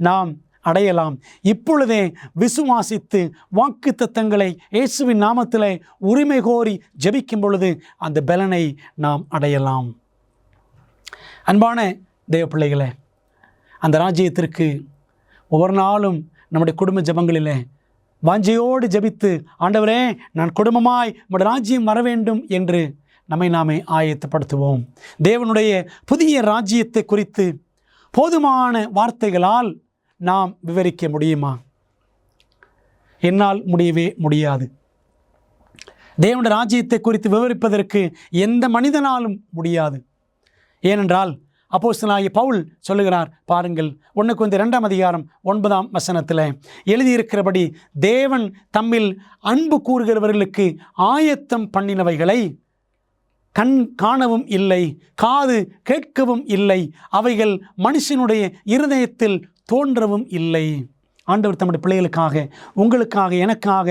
நாம் அடையலாம். இப்பொழுதே விசுவாசித்து வாக்குத்தத்தங்களை இயேசுவின் நாமத்தில் உரிமை கோரி ஜெபிக்கும் பொழுது அந்த பலனை நாம் அடையலாம். அன்பான தேவ பிள்ளைகளே, அந்த ராஜ்யத்திற்கு ஒவ்வொரு நாளும் நம்முடைய குடும்ப ஜெபங்களிலே வாஞ்சையோடு ஜெபித்து, ஆண்டவரே நான் குடும்பமாய் உம்முடைய ராஜ்யம் வர வேண்டும் என்று நம்மை நாமே ஆயத்தப்படுத்துவோம். தேவனுடைய புதிய ராஜ்யத்தை குறித்து போதுமான வார்த்தைகளால் நாம் விவரிக்க முடியுமா? என்னால் முடியவே முடியாது. தேவனுடைய ராஜ்யத்தை குறித்து விவரிப்பதற்கு எந்த மனிதனாலும் முடியாது. ஏனென்றால் அப்போஸ்தலனாகிய பவுல் சொல்லுகிறார் பாருங்கள், 1 கொரிந்தியர் 2:9 எழுதியிருக்கிறபடி, தேவன் தம்மில் அன்பு கூறுகிறவர்களுக்கு ஆயத்தம் பண்ணினவைகளை கண் காணவும் இல்லை, காது கேட்கவும் இல்லை, அவைகள் மனுஷனுடைய இருதயத்தில் தோன்றவும் இல்லை. ஆண்டவர் தம்முடைய பிள்ளைகளுக்காக, உங்களுக்காக, எனக்காக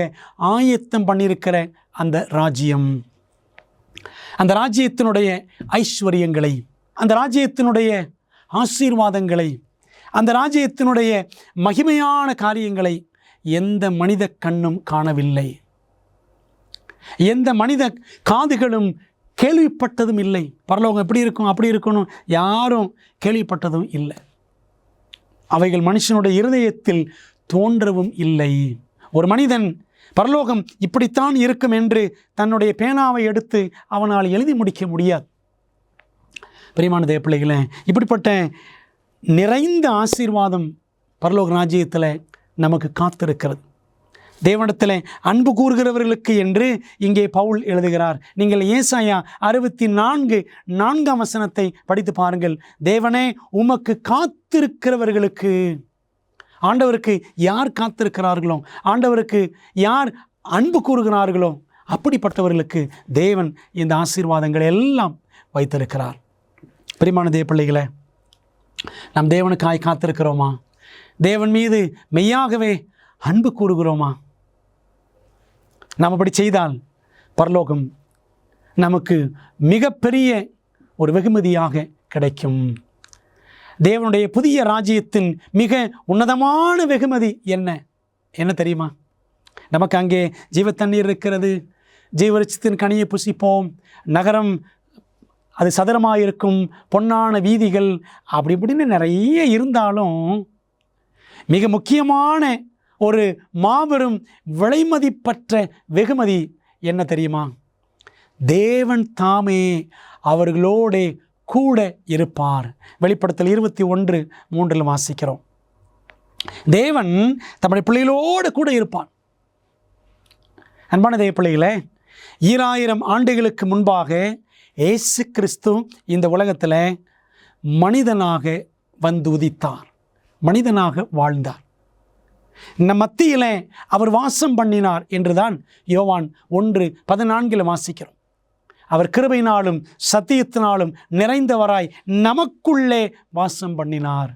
ஆயத்தம் பண்ணியிருக்கிற அந்த ராஜ்யம், அந்த ராஜ்யத்தினுடைய ஐஸ்வர்யங்களை, அந்த ராஜ்யத்தினுடைய ஆசீர்வாதங்களை, அந்த ராஜ்யத்தினுடைய மகிமையான காரியங்களை எந்த மனித கண்ணும் காணவில்லை, எந்த மனித காதுகளும் கேள்விப்பட்டதும் இல்லை. பரலோகம் எப்படி இருக்கும், அப்படி இருக்கணும், யாரும் கேள்விப்பட்டதும் இல்லை. அவைகள் மனுஷனுடைய இருதயத்தில் தோன்றவும் இல்லை. ஒரு மனிதன் பரலோகம் இப்படித்தான் இருக்கும் என்று தன்னுடைய பேனாவை எடுத்து அவனால் எழுதி முடிக்க முடியாது. பிரியமான தேவ பிள்ளைகளே, இப்படிப்பட்ட நிறைந்த ஆசீர்வாதம் பரலோக ராஜ்யத்தில் நமக்கு காத்திருக்கிறது. தேவனிடத்தில் அன்பு கூறுகிறவர்களுக்கு என்று இங்கே பவுல் எழுதுகிறார். நீங்கள் ஏசாயா 64:4 படித்து பாருங்கள். தேவனே உமக்கு காத்திருக்கிறவர்களுக்கு, ஆண்டவருக்கு யார் காத்திருக்கிறார்களோ, ஆண்டவருக்கு யார் அன்பு கூறுகிறார்களோ, அப்படிப்பட்டவர்களுக்கு தேவன் இந்த ஆசீர்வாதங்களை எல்லாம் வைத்திருக்கிறார். பிரியமான தேவ பிள்ளைகளே, நாம் தேவனுக்காய் காத்திருக்கிறோமா? தேவன் மீது மெய்யாகவே அன்பு கூறுகிறோமா? நாம் அப்படி செய்தால் பரலோகம் நமக்கு மிகப்பெரிய ஒரு வெகுமதியாக கிடைக்கும். தேவனுடைய புதிய ராஜ்யத்தின் மிக உன்னதமான வெகுமதி என்ன தெரியுமா? நமக்கு அங்கே ஜீவத்தண்ணீர் இருக்கிறது, ஜீவவிருட்சத்தின் கனியை புசிப்போம், நகரம் அது சதுரமாக இருக்கும், பொன்னான வீதிகள், அப்படி இப்படின்னு நிறைய இருந்தாலும் மிக முக்கியமான ஒரு மாபெரும் விலைமதிப்பற்ற வெகுமதி என்ன தெரியுமா? தேவன் தாமே அவர்களோட கூட இருப்பார். வெளிப்படுத்தல் 21:3 வாசிக்கிறோம். தேவன் தம்முடைய பிள்ளைகளோடு கூட இருப்பார். அன்பான தேவ பிள்ளைகளே, 2000 ஆண்டுகளுக்கு முன்பாக இயேசு கிறிஸ்து இந்த உலகத்தில் மனிதனாக வந்து உதித்தார், மனிதனாக வாழ்ந்தார், நம் மத்தியிலே அவர் வாசம் பண்ணினார் என்றுதான் யோவான் 1:14 வாசிக்கிறோம். அவர் கிருபையினாலும் சத்தியத்தினாலும் நிறைந்தவராய் நமக்குள்ளே வாசம் பண்ணினார்.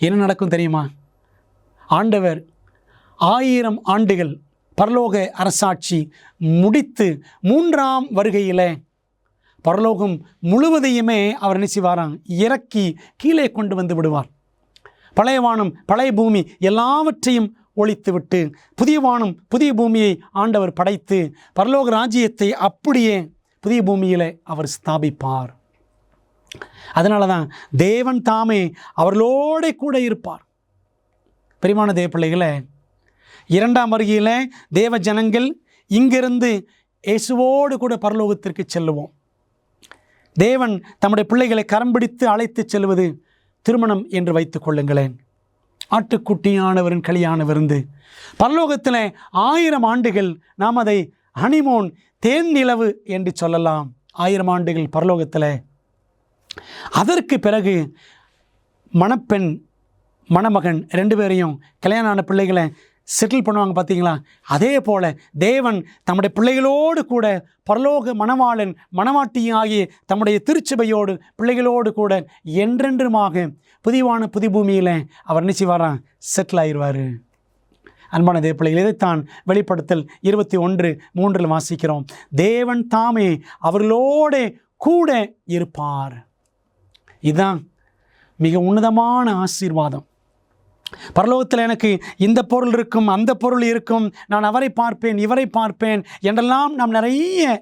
என்ன நடக்கும் தெரியுமா? ஆண்டவர் 1000 ஆண்டுகள் பரலோக அரசாட்சி முடித்து 3ஆம் வருகையில் பரலோகம் முழுவதையுமே அவர் நினைச்சுவாராங்க இறக்கி கீழே கொண்டு வந்து விடுவார். பழைய வானம் பழைய பூமி எல்லாவற்றையும் ஒழித்துவிட்டு புதிய வானம் புதிய பூமியை ஆண்டவர் படைத்து பரலோக ராஜ்யத்தை அப்படியே புதிய பூமியில் அவர் ஸ்தாபிப்பார். அதனால தான் தேவன் தாமே அவர்களோட கூட இருப்பார். பிரியமான தேவ பிள்ளைகளை, 2ஆம் வருகையில் தேவ ஜனங்கள் இங்கிருந்து இயேசுவோடு கூட பரலோகத்திற்கு செல்லுவோம். தேவன் தம்முடைய பிள்ளைகளை கரம் பிடித்து அழைத்து செல்வது திருமணம் என்று வைத்துக் கொள்ளுங்களேன். ஆட்டுக்குட்டியானவரின் கல்யாண விருந்து. பரலோகத்தில் 1000 ஆண்டுகள் நாம் அதை ஹனிமூன், தேன் நிலவு என்று சொல்லலாம். 1000 ஆண்டுகள் பரலோகத்தில். அதற்கு பிறகு மணப்பெண் மணமகன் 2 பேரையும் கல்யாணம் ஆன பிள்ளைகளை செட்டில் பண்ணுவாங்க பார்த்தீங்களா? அதே போல் தேவன் தம்முடைய பிள்ளைகளோடு கூட பரலோக மணவாளன் மணவாட்டியாகிய தம்முடைய திருச்சபையோடு பிள்ளைகளோடு கூட என்றென்றுமாக புதிவான புது பூமியில் அவர் நிச்சயவாரான் செட்டில் ஆயிடுவார். அன்பான தேவ பிள்ளைகள், இதைத்தான் வெளிப்படுத்தல் 21:3 வாசிக்கிறோம். தேவன் தாமே அவர்களோடு கூட இருப்பார். இதுதான் மிக உன்னதமான ஆசீர்வாதம். பரலோகத்தில் எனக்கு இந்த பொருள் இருக்கும், அந்த பொருள் இருக்கும், நான் அவரை பார்ப்பேன், இவரை பார்ப்பேன் என்றெல்லாம் நாம் நிறைய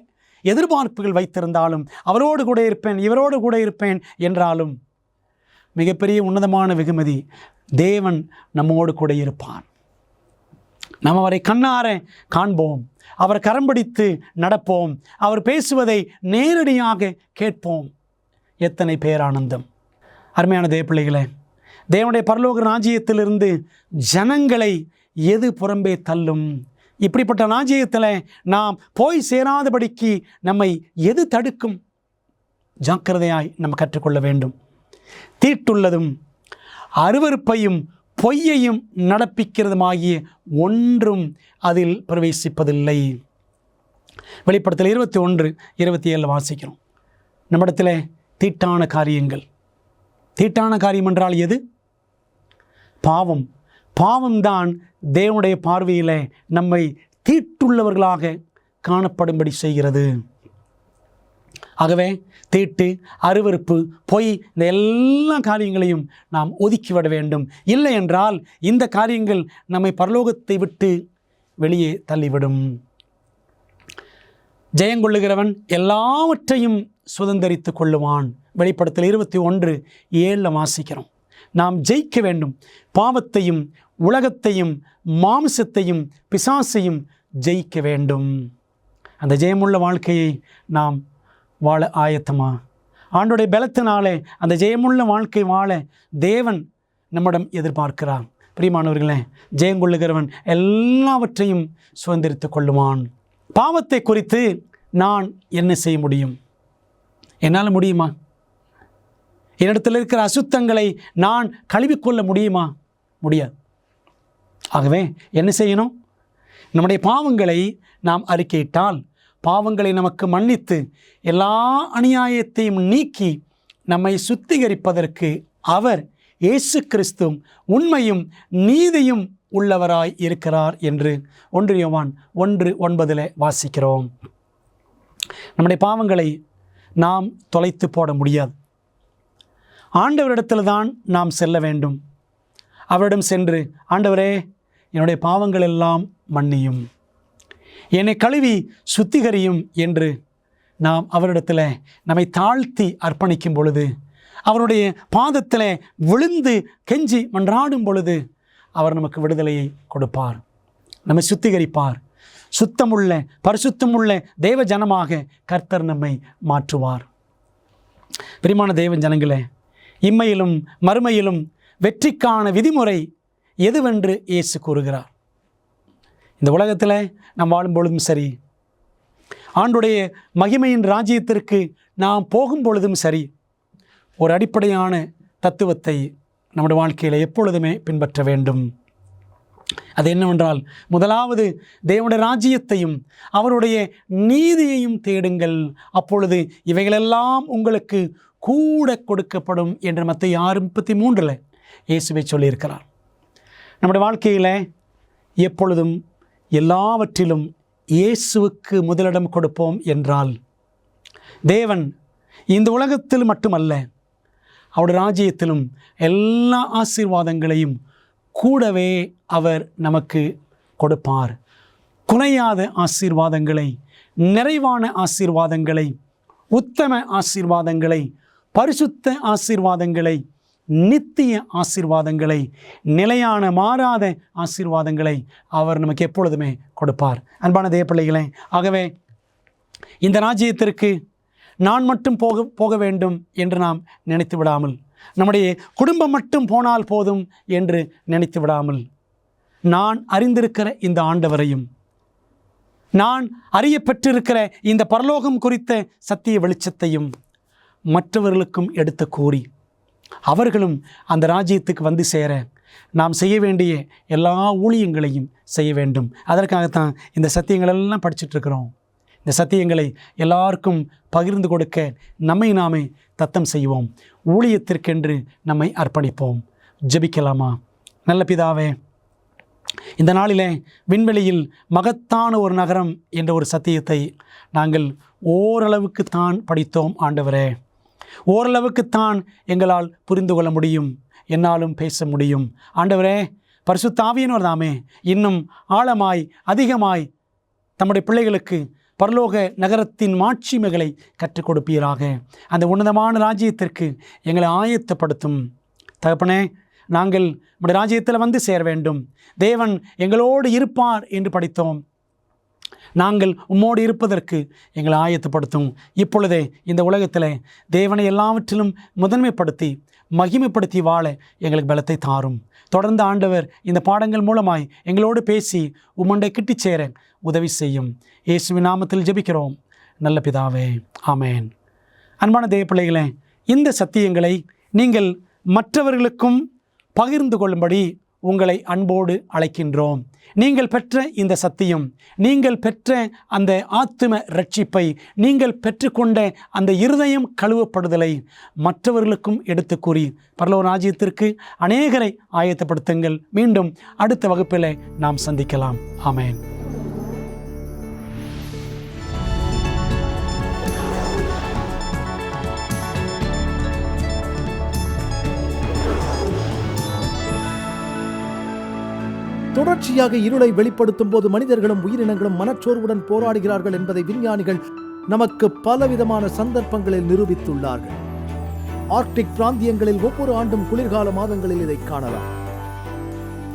எதிர்பார்ப்புகள் வைத்திருந்தாலும், அவரோடு கூட இருப்பேன், இவரோடு கூட இருப்பேன் என்றாலும், மிகப்பெரிய உன்னதமான வெகுமதி தேவன் நம்மோடு கூட இருப்பார். நாம் அவரை கண்ணார காண்போம், அவர் கரம் பிடித்து நடப்போம், அவர் பேசுவதை நேரடியாக கேட்போம். எத்தனை பேரானந்தம்! அருமையான தேவ பிள்ளைகளே, தேவனுடைய பரலோக ராஜ்யத்திலிருந்து ஜனங்களை எது புறம்பே தள்ளும்? இப்படிப்பட்ட ராஜ்யத்தில் நாம் போய் சேராதபடிக்கு நம்மை எது தடுக்கும்? ஜாக்கிரதையாய் நம்ம கற்றுக்கொள்ள வேண்டும். தீட்டுள்ளதும் அருவருப்பையும் பொய்யையும் நடப்பிக்கிறதுமாகிய ஒன்றும் அதில் பிரவேசிப்பதில்லை. வெளிப்படுத்தல் 21:27 வாசிக்கிறோம். நம்மிடத்தில் தீட்டான காரியங்கள். தீட்டான காரியம் என்றால் எது? பாவம். பாவம்தான் தேவனுடைய பார்வையில் நம்மை தீட்டுள்ளவர்களாக காணப்படும்படி செய்கிறது. ஆகவே தீட்டு, அருவருப்பு, பொய், இந்த எல்லா காரியங்களையும் நாம் ஒதுக்கிவிட வேண்டும். இல்லை என்றால் இந்த காரியங்கள் நம்மை பரலோகத்தை விட்டு வெளியே தள்ளிவிடும். ஜெயங்கொள்ளுகிறவன் எல்லாவற்றையும் சுதந்தரித்து கொள்ளுவான். வெளிப்படுத்தல் 21:7 வாசிக்கிறோம். நாம் ஜெயிக்க வேண்டும். பாவத்தையும் உலகத்தையும் மாம்சத்தையும் பிசாசையும் ஜெயிக்க வேண்டும். அந்த ஜெயமுள்ள வாழ்க்கையை நாம் வாழ ஆயத்தமா? ஆண்டோடைய பலத்தினாலே அந்த ஜெயமுள்ள வாழ்க்கை வாழ தேவன் நம்மிடம் எதிர்பார்க்கிறார். பிரியமானவர்களே, ஜெயங்கொள்ளுகிறவன் எல்லாவற்றையும் சுதந்திரித்து கொள்ளுவான். பாவத்தை குறித்து நான் என்ன செய்ய முடியும்? என்னால் முடியுமா? என்னிடத்தில் இருக்கிற அசுத்தங்களை நான் கழுவிக்கொள்ள முடியுமா? முடியாது. ஆகவே என்ன செய்யணும்? நம்முடைய பாவங்களை நாம் அறிக்கையிட்டால், பாவங்களை நமக்கு மன்னித்து எல்லா அநியாயத்தையும் நீக்கி நம்மை சுத்திகரிப்பதற்கு அவர் இயேசு கிறிஸ்து உண்மையும் நீதியும் உள்ளவராய் இருக்கிறார் என்று 1 யோவான் 1:9 வாசிக்கிறோம். நம்முடைய பாவங்களை நாம் தொலைத்து போட முடியாது. ஆண்டவரிடத்தில் தான் நாம் செல்ல வேண்டும். அவரிடம் சென்று, ஆண்டவரே, என்னுடைய பாவங்கள் எல்லாம் மன்னியும், என்னை கழுவி சுத்திகரியும் என்று நாம் அவரிடத்தில் நம்மை தாழ்த்தி அர்ப்பணிக்கும் பொழுது, அவருடைய பாதத்தில் விழுந்து கெஞ்சி மன்றாடும் பொழுது அவர் நமக்கு விடுதலையை கொடுப்பார், நம்மை சுத்திகரிப்பார். சுத்தமுள்ள பரிசுத்தமுள்ள தேவ ஜனமாக கர்த்தர் நம்மை மாற்றுவார். பிரியமான தேவ ஜனங்களே, இம்மையிலும் மறுமையிலும் வெற்றிக்கான விதிமுறை எதுவென்று இயேசு கூறுகிறார். இந்த உலகத்தில் நாம் வாழும் பொழுதும் சரி, ஆண்டுடைய மகிமையின் ராஜ்யத்திற்கு நாம் போகும் பொழுதும் சரி, ஒரு அடிப்படையான தத்துவத்தை நம்முடைய வாழ்க்கையில் எப்பொழுதுமே பின்பற்ற வேண்டும். அது என்னவென்றால், முதலாவது தேவனுடைய ராஜ்யத்தையும் அவருடைய நீதியையும் தேடுங்கள், அப்பொழுது இவைகளெல்லாம் உங்களுக்கு கூட கொடுக்கப்படும் என்று மத்தேயு 6:33 இயேசுவை சொல்லியிருக்கிறார். நம்முடைய வாழ்க்கையில் எப்பொழுதும் எல்லாவற்றிலும் இயேசுவுக்கு முதலிடம் கொடுப்போம் என்றால், தேவன் இந்த உலகத்தில் மட்டுமல்ல, அவருடைய ராஜ்யத்திலும் எல்லா ஆசீர்வாதங்களையும் கூடவே அவர் நமக்கு கொடுப்பார். குறையாத ஆசீர்வாதங்களை, நிறைவான ஆசீர்வாதங்களை, உத்தம ஆசீர்வாதங்களை, பரிசுத்த ஆசீர்வாதங்களை, நித்திய ஆசீர்வாதங்களை, நிலையான மாறாத ஆசீர்வாதங்களை அவர் நமக்கு எப்பொழுதுமே கொடுப்பார். அன்பான தேவ பிள்ளைகளே, ஆகவே இந்த ராஜ்யத்திற்கு நான் மட்டும் போக வேண்டும் என்று நாம் நினைத்து விடாமல், நம்முடைய குடும்பம் மட்டும் போனால் போதும் என்று நினைத்து விடாமல், நான் அறிந்திருக்கிற இந்த ஆண்டவரையும், நான் அறிய பெற்றிருக்கிற இந்த பரலோகம் குறித்த சத்திய வெளிச்சத்தையும் மற்றவர்களுக்கும் எடுத்து கூறி அவர்களும் அந்த ராஜ்யத்துக்கு வந்து சேர நாம் செய்ய வேண்டிய எல்லா ஊழியங்களையும் செய்ய வேண்டும். அதற்காகத்தான் இந்த சத்தியங்களெல்லாம் படிச்சுட்ருக்கிறோம். இந்த சத்தியங்களை எல்லாருக்கும் பகிர்ந்து கொடுக்க நம்மை நாமே தத்தம் செய்வோம். ஊழியத்திற்கென்று நம்மை அர்ப்பணிப்போம். ஜெபிக்கலாமா? நல்ல பிதாவே, இந்த நாளிலே விண்வெளியில் மகத்தான ஒரு நகரம் என்ற ஒரு சத்தியத்தை நாங்கள் ஓரளவுக்குத்தான் படித்தோம். ஆண்டவரே, ஓரளவுக்குத்தான் எங்களால் புரிந்து கொள்ள முடியும், என்னாலும் பேச முடியும். ஆண்டவரே, பரிசுத்த ஆவியானவர் தாமே இன்னும் ஆழமாய் அதிகமாய் தம்முடைய பிள்ளைகளுக்கு பரலோக நகரத்தின் மாட்சிமைகளை கற்றுக் கொடுப்பீராக. அந்த உன்னதமான ராஜ்யத்திற்கு எங்களை ஆயத்தப்படுத்தும் தகப்பனே. நாங்கள் நம்முடைய ராஜ்யத்தில் வந்து சேர வேண்டும். தேவன் எங்களோடு இருப்பார் என்று படித்தோம். நாங்கள் உம்மோடு இருப்பதற்கு எங்களை ஆயத்தப்படுத்தும். இப்பொழுதே இந்த உலகத்தில் தேவனை எல்லாவற்றிலும் முதன்மைப்படுத்தி மகிமைப்படுத்தி வாழ எங்களுக்கு பலத்தை தாரும். தொடர்ந்து ஆண்டவர் இந்த பாடங்கள் மூலமாய் எங்களோடு பேசி உம்மண்டை கிட்டிச் சேர உதவி செய்யும். இயேசுவின் நாமத்தில் ஜெபிக்கிறோம் நல்ல பிதாவே, ஆமேன். அன்பான தேவ பிள்ளைகளே, இந்த சத்தியங்களை நீங்கள் மற்றவர்களுக்கும் பகிர்ந்து கொள்ளும்படி உங்களை அன்போடு அழைக்கின்றோம். நீங்கள் பெற்ற இந்த சத்தியம், நீங்கள் பெற்ற அந்த ஆத்தும ரட்சிப்பை, நீங்கள் பெற்றுக்கொண்ட அந்த இருதயம் கழுவப்படுதலை மற்றவர்களுக்கும் எடுத்து கூறி பரலோக ராஜ்யத்திற்கு அநேகரை ஆயத்தப்படுத்துங்கள். மீண்டும் அடுத்த வகுப்பில் நாம் சந்திக்கலாம். ஆமேன். தொடர்ச்சியாக இருளை வெளிப்படுத்தும் போது மனிதர்களும் உயிரினங்களும் மனச்சோர்வுடன் போராடுகிறார்கள் என்பதை விஞ்ஞானிகள் நமக்கு பலவிதமான சந்தர்ப்பங்களில் நிரூபித்துள்ளார்கள். ஆர்க்டிக் பிராந்தியங்களில் ஒவ்வொரு ஆண்டும் குளிர்கால மாதங்களில் இதை காணலாம்.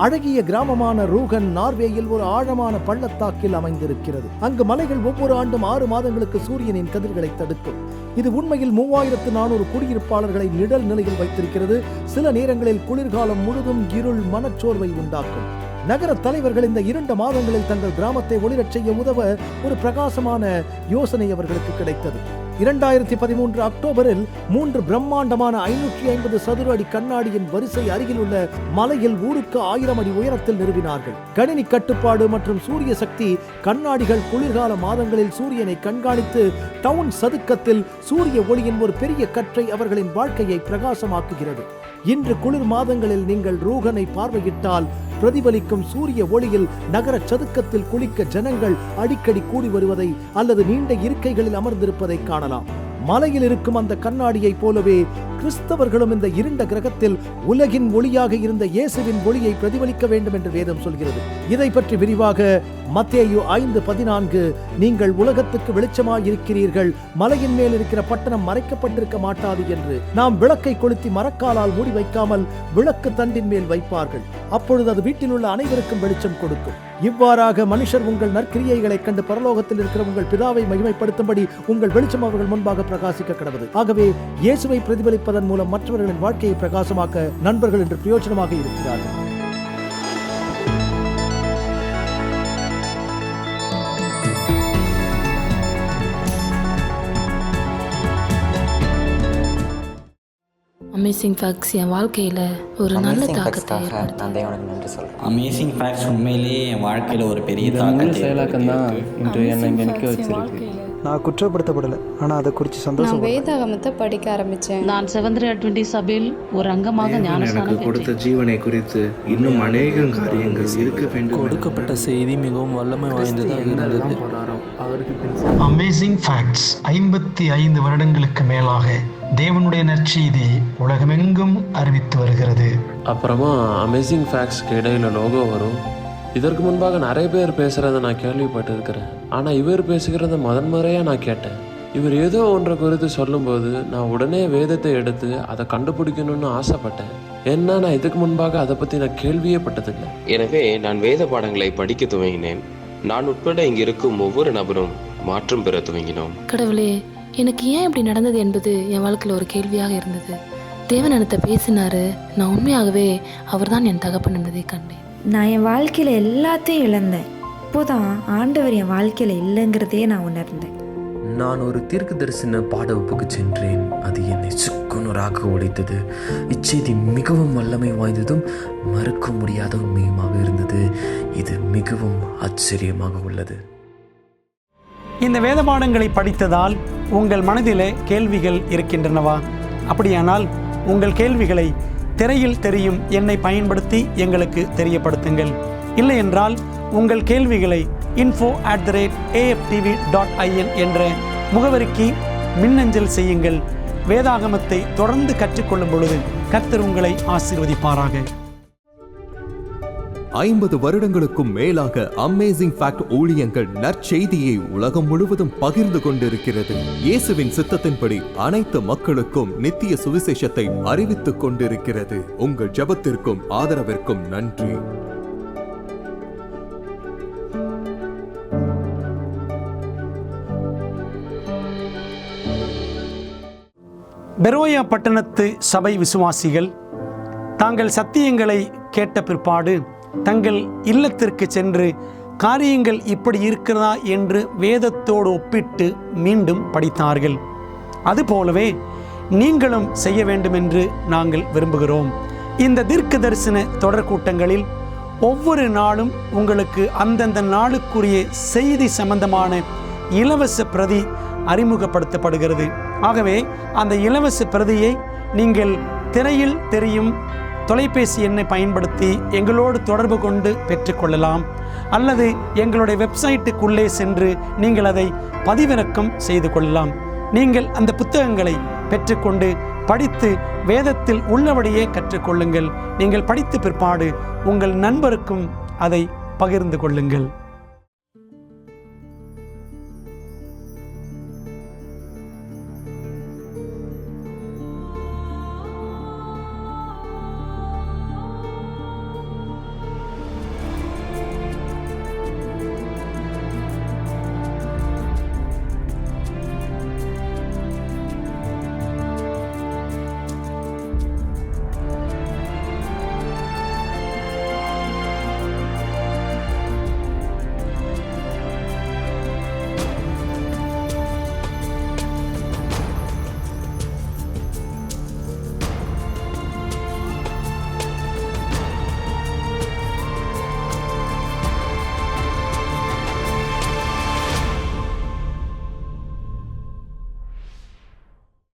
அழகிய கிராமமான ரூகன் நார்வேயில் ஒரு ஆழமான பள்ளத்தாக்கில் அமைந்திருக்கிறது. அங்கு மலைகள் ஒவ்வொரு ஆண்டும் 6 மாதங்களுக்கு சூரியனின் கதிர்களை தடுக்கும். இது உண்மையில் 3400 குடியிருப்பாளர்களை நிழல் நிலையில் வைத்திருக்கிறது. சில நேரங்களில் குளிர்காலம் முழுதும் இருள் மனச்சோர்வை உண்டாக்கும். நகர தலைவர்கள் இந்த 2 மாதங்களில் தங்கள் கிராமத்தை ஒளிரச் செய்ய உதவ ஒரு பிரகாசமான யோசனை அவர்களுக்கு கிடைத்தது. 2013 அக்டோபரில் 3 பிரம்மாண்டமான 550 சதுர அடி கண்ணாடியின் வரிசை அருகில் உள்ள மலையில் ஊருக்கு 1000 அடி உயரத்தில் நிறுவினார்கள். கணினி கட்டுப்பாடு மற்றும் சூரிய சக்தி கண்ணாடிகள் குளிர்கால மாதங்களில் சூரியனை கண்காணித்து டவுன் சதுக்கத்தில் சூரிய ஒளியின் ஒரு பெரிய கற்றை அவர்களின் வாழ்க்கையை பிரகாசமாக்குகிறது. இன்று குளிர் மாதங்களில் நீங்கள் ரூகனை பார்வையிட்டால் பிரதிபலிக்கும் சூரிய ஒளியில் நகர சதுக்கத்தில் குளிக்க ஜனங்கள் அடிக்கடி கூடி வருவதை அல்லது நீண்ட இருக்கைகளில் அமர்ந்திருப்பதை காணலாம். மலையில் இருக்கும் அந்த கண்ணாடியை போலவே கிறிஸ்தவர்களும் இந்த இருண்ட கிரகத்தில் உலகின் ஒளியாக இருந்த இயேசுவின் ஒளியை பிரதிபலிக்க வேண்டும் என்று வேதம் சொல்கிறது. இதை பற்றி விரிவாக மத்தேயு 5:14 நீங்கள் உலகத்துக்கு வெளிச்சமாய் இருக்கிறீர்கள், மலையின் மேல் இருக்கிற பட்டணம் மறைக்கப்பட்டிருக்க மாட்டாது என்று. நாம் விளக்கை கொளுத்தி மரக்காலால் மூடி வைக்காமல் விளக்கு தண்டின் மேல் வைப்பார்கள். அப்பொழுது அது வீட்டில் உள்ள அனைவருக்கும் வெளிச்சம் கொடுக்கும். இவ்வாறாக மனுஷர் உங்கள் நற்கிரியைகளை கண்டு பரலோகத்தில் இருக்கிற உங்கள் பிதாவை மகிமைப்படுத்தும்படி உங்கள் வெளிச்சம் அவர்கள் முன்பாக பிரகாசிக்க கடவுது. ஆகவே இயேசுவை பிரதிபலிப்பதன் மூலம் மற்றவர்களின் வாழ்க்கையை பிரகாசமாக்க நண்பர்கள் என்று பிரயோஜனமாக இருக்கிறார்கள். அமேசிங் ஃபேக்ட்ஸ் என் வாழ்க்கையில் ஒரு நல்ல தாக்கத்தை அமேசிங் ஃபேக்ட்ஸ் உண்மையிலேயே என் வாழ்க்கையில் ஒரு பெரிய தாக்கத்தை செயலாக்கம் தான் இன்று என்னை இங்கே நிற்க வச்சிருக்கு. நான் குற்றப்படுத்தப்படலை, ஆனால் அதை குறித்து சந்தோஷம். நான் வேதாகமத்தை படிக்க ஆரம்பித்தேன். நான் செவன்த் அட்வென்டிஸ்ட் சபையில் ஒரு அங்கமாக ஞானஸ்நானம் கொடுத்த ஜீவனை குறித்து இன்னும் அநேக காரியங்கள் இருக்க வேண்டும். கொடுக்கப்பட்ட செய்தி மிகவும் வல்லமை வாய்ந்ததாக இருந்தது. அமேசிங் ஃபேக்ட்ஸ் 55 வருடங்களுக்கு மேலாக தேவனுடைய நற்செய்தி உலகமெங்கும் அறிவித்து வருகிறது. அப்புறமா அமேசிங் ஃபேக்ட்ஸ்க்கு இடையில லோகோ வரும். இதற்கு முன்பாக நிறைய பேர் பேசுகிறத நான் கேள்விப்பட்டிருக்கிறேன், ஆனால் இவர் பேசுகிறத முதன்முறையாக நான் கேட்டேன். இவர் ஏதோ ஒன்றை குறித்து சொல்லும்போது நான் உடனே வேதத்தை எடுத்து அதை கண்டுபிடிக்கணும்னு ஆசைப்பட்டேன். ஏன்னா நான் இதுக்கு முன்பாக அதை பற்றி நான் கேள்வியே பட்டதில்லை. எனவே நான் வேத பாடங்களை படிக்க துவங்கினேன். நான் உட்பட இங்கு இருக்கும் ஒவ்வொரு நபரும் மாற்றம் பெற துவங்கினோம். கடவுளே, எனக்கு ஏன் இப்படி நடந்தது என்பது என் வாழ்க்கையில் ஒரு கேள்வியாக இருந்தது. தேவன் என்னத்தை பேசினாரு. நான் உண்மையாகவே அவர்தான் என் தகப்பன் என்பதை கண்டேன். நான் என் வாழ்க்கையில் எல்லாத்தையும் இழந்தேன். இப்போதான் ஆண்டவர் என் வாழ்க்கையில் இல்லைங்கிறதே நான் உணர்ந்தேன். நான் ஒரு தீர்க்க தரிசன பாட வகுப்புக்கு சென்றேன். அது என்னை சுக்குநூறாக உடைத்தது. இச்செய்தி மிகவும் வல்லமை வாய்ந்ததும் மறுக்க முடியாத உண்மையுமாக இருந்தது. இது மிகவும் ஆச்சரியமாக உள்ளது. இந்த வேத பாடங்களை படித்ததால் உங்கள் மனதிலே கேள்விகள் இருக்கின்றனவா? அப்படியானால் உங்கள் கேள்விகளை திரையில் தெரியும் எண்ணை பயன்படுத்தி எங்களுக்கு தெரியப்படுத்துங்கள். இல்லை என்றால் உங்கள் கேள்விகளை info@aftv.in என்ற முகவரிக்கு மின்னஞ்சல் செய்யுங்கள். வேதாகமத்தை தொடர்ந்து கற்றுக்கொள்ளும் பொழுது கர்த்தர் உங்களை ஆசீர்வதிப்பாராக. 50 வருடங்களுக்கும் மேலாக அமேசிங் ஃபேக்ட் ஊழியங்கள் நற்செய்தியை உலகம் முழுவதும் பகிர்ந்து கொண்டிருக்கிறது. இயேசுவின் சித்தத்தின்படி அனைத்து மக்களுக்கும் நித்திய சுவிசேஷத்தை அறிவித்துக் கொண்டிருக்கிறது. உங்கள் ஜெபத்திற்கும் ஆதரவிற்கும் நன்றி. பெரோயா பட்டணத்து சபை விசுவாசிகள் தாங்கள் சத்தியங்களை கேட்ட பிற்பாடு தங்கள் இல்லத்திற்கு சென்று காரியங்கள் இப்படி இருக்கிறதா என்று வேதத்தோடு ஒப்பிட்டு மீண்டும் படித்தார்கள். அதுபோலவே நீங்களும் செய்ய வேண்டும் என்று நாங்கள் விரும்புகிறோம். இந்த தீர்க்க தரிசன தொடர் கூட்டங்களில் ஒவ்வொரு நாளும் உங்களுக்கு அந்தந்த நாளுக்குரிய செய்தி சம்பந்தமான இலவச பிரதி அறிமுகப்படுத்தப்படுகிறது. ஆகவே அந்த இலவச பிரதியை நீங்கள் திரையில் தெரியும் தொலைபேசி எண்ணை பயன்படுத்தி எங்களோடு தொடர்பு கொண்டு பெற்றுக்கொள்ளலாம். அல்லது எங்களுடைய வெப்சைட்டுக்குள்ளே சென்று நீங்கள் அதை பதிவிறக்கம் செய்து கொள்ளலாம். நீங்கள் அந்த புத்தகங்களை பெற்றுக்கொண்டு படித்து வேதத்தில் உள்ளபடியே கற்றுக்கொள்ளுங்கள். நீங்கள் படித்த பிற்பாடு உங்கள் நண்பருக்கும் அதை பகிர்ந்து கொள்ளுங்கள்.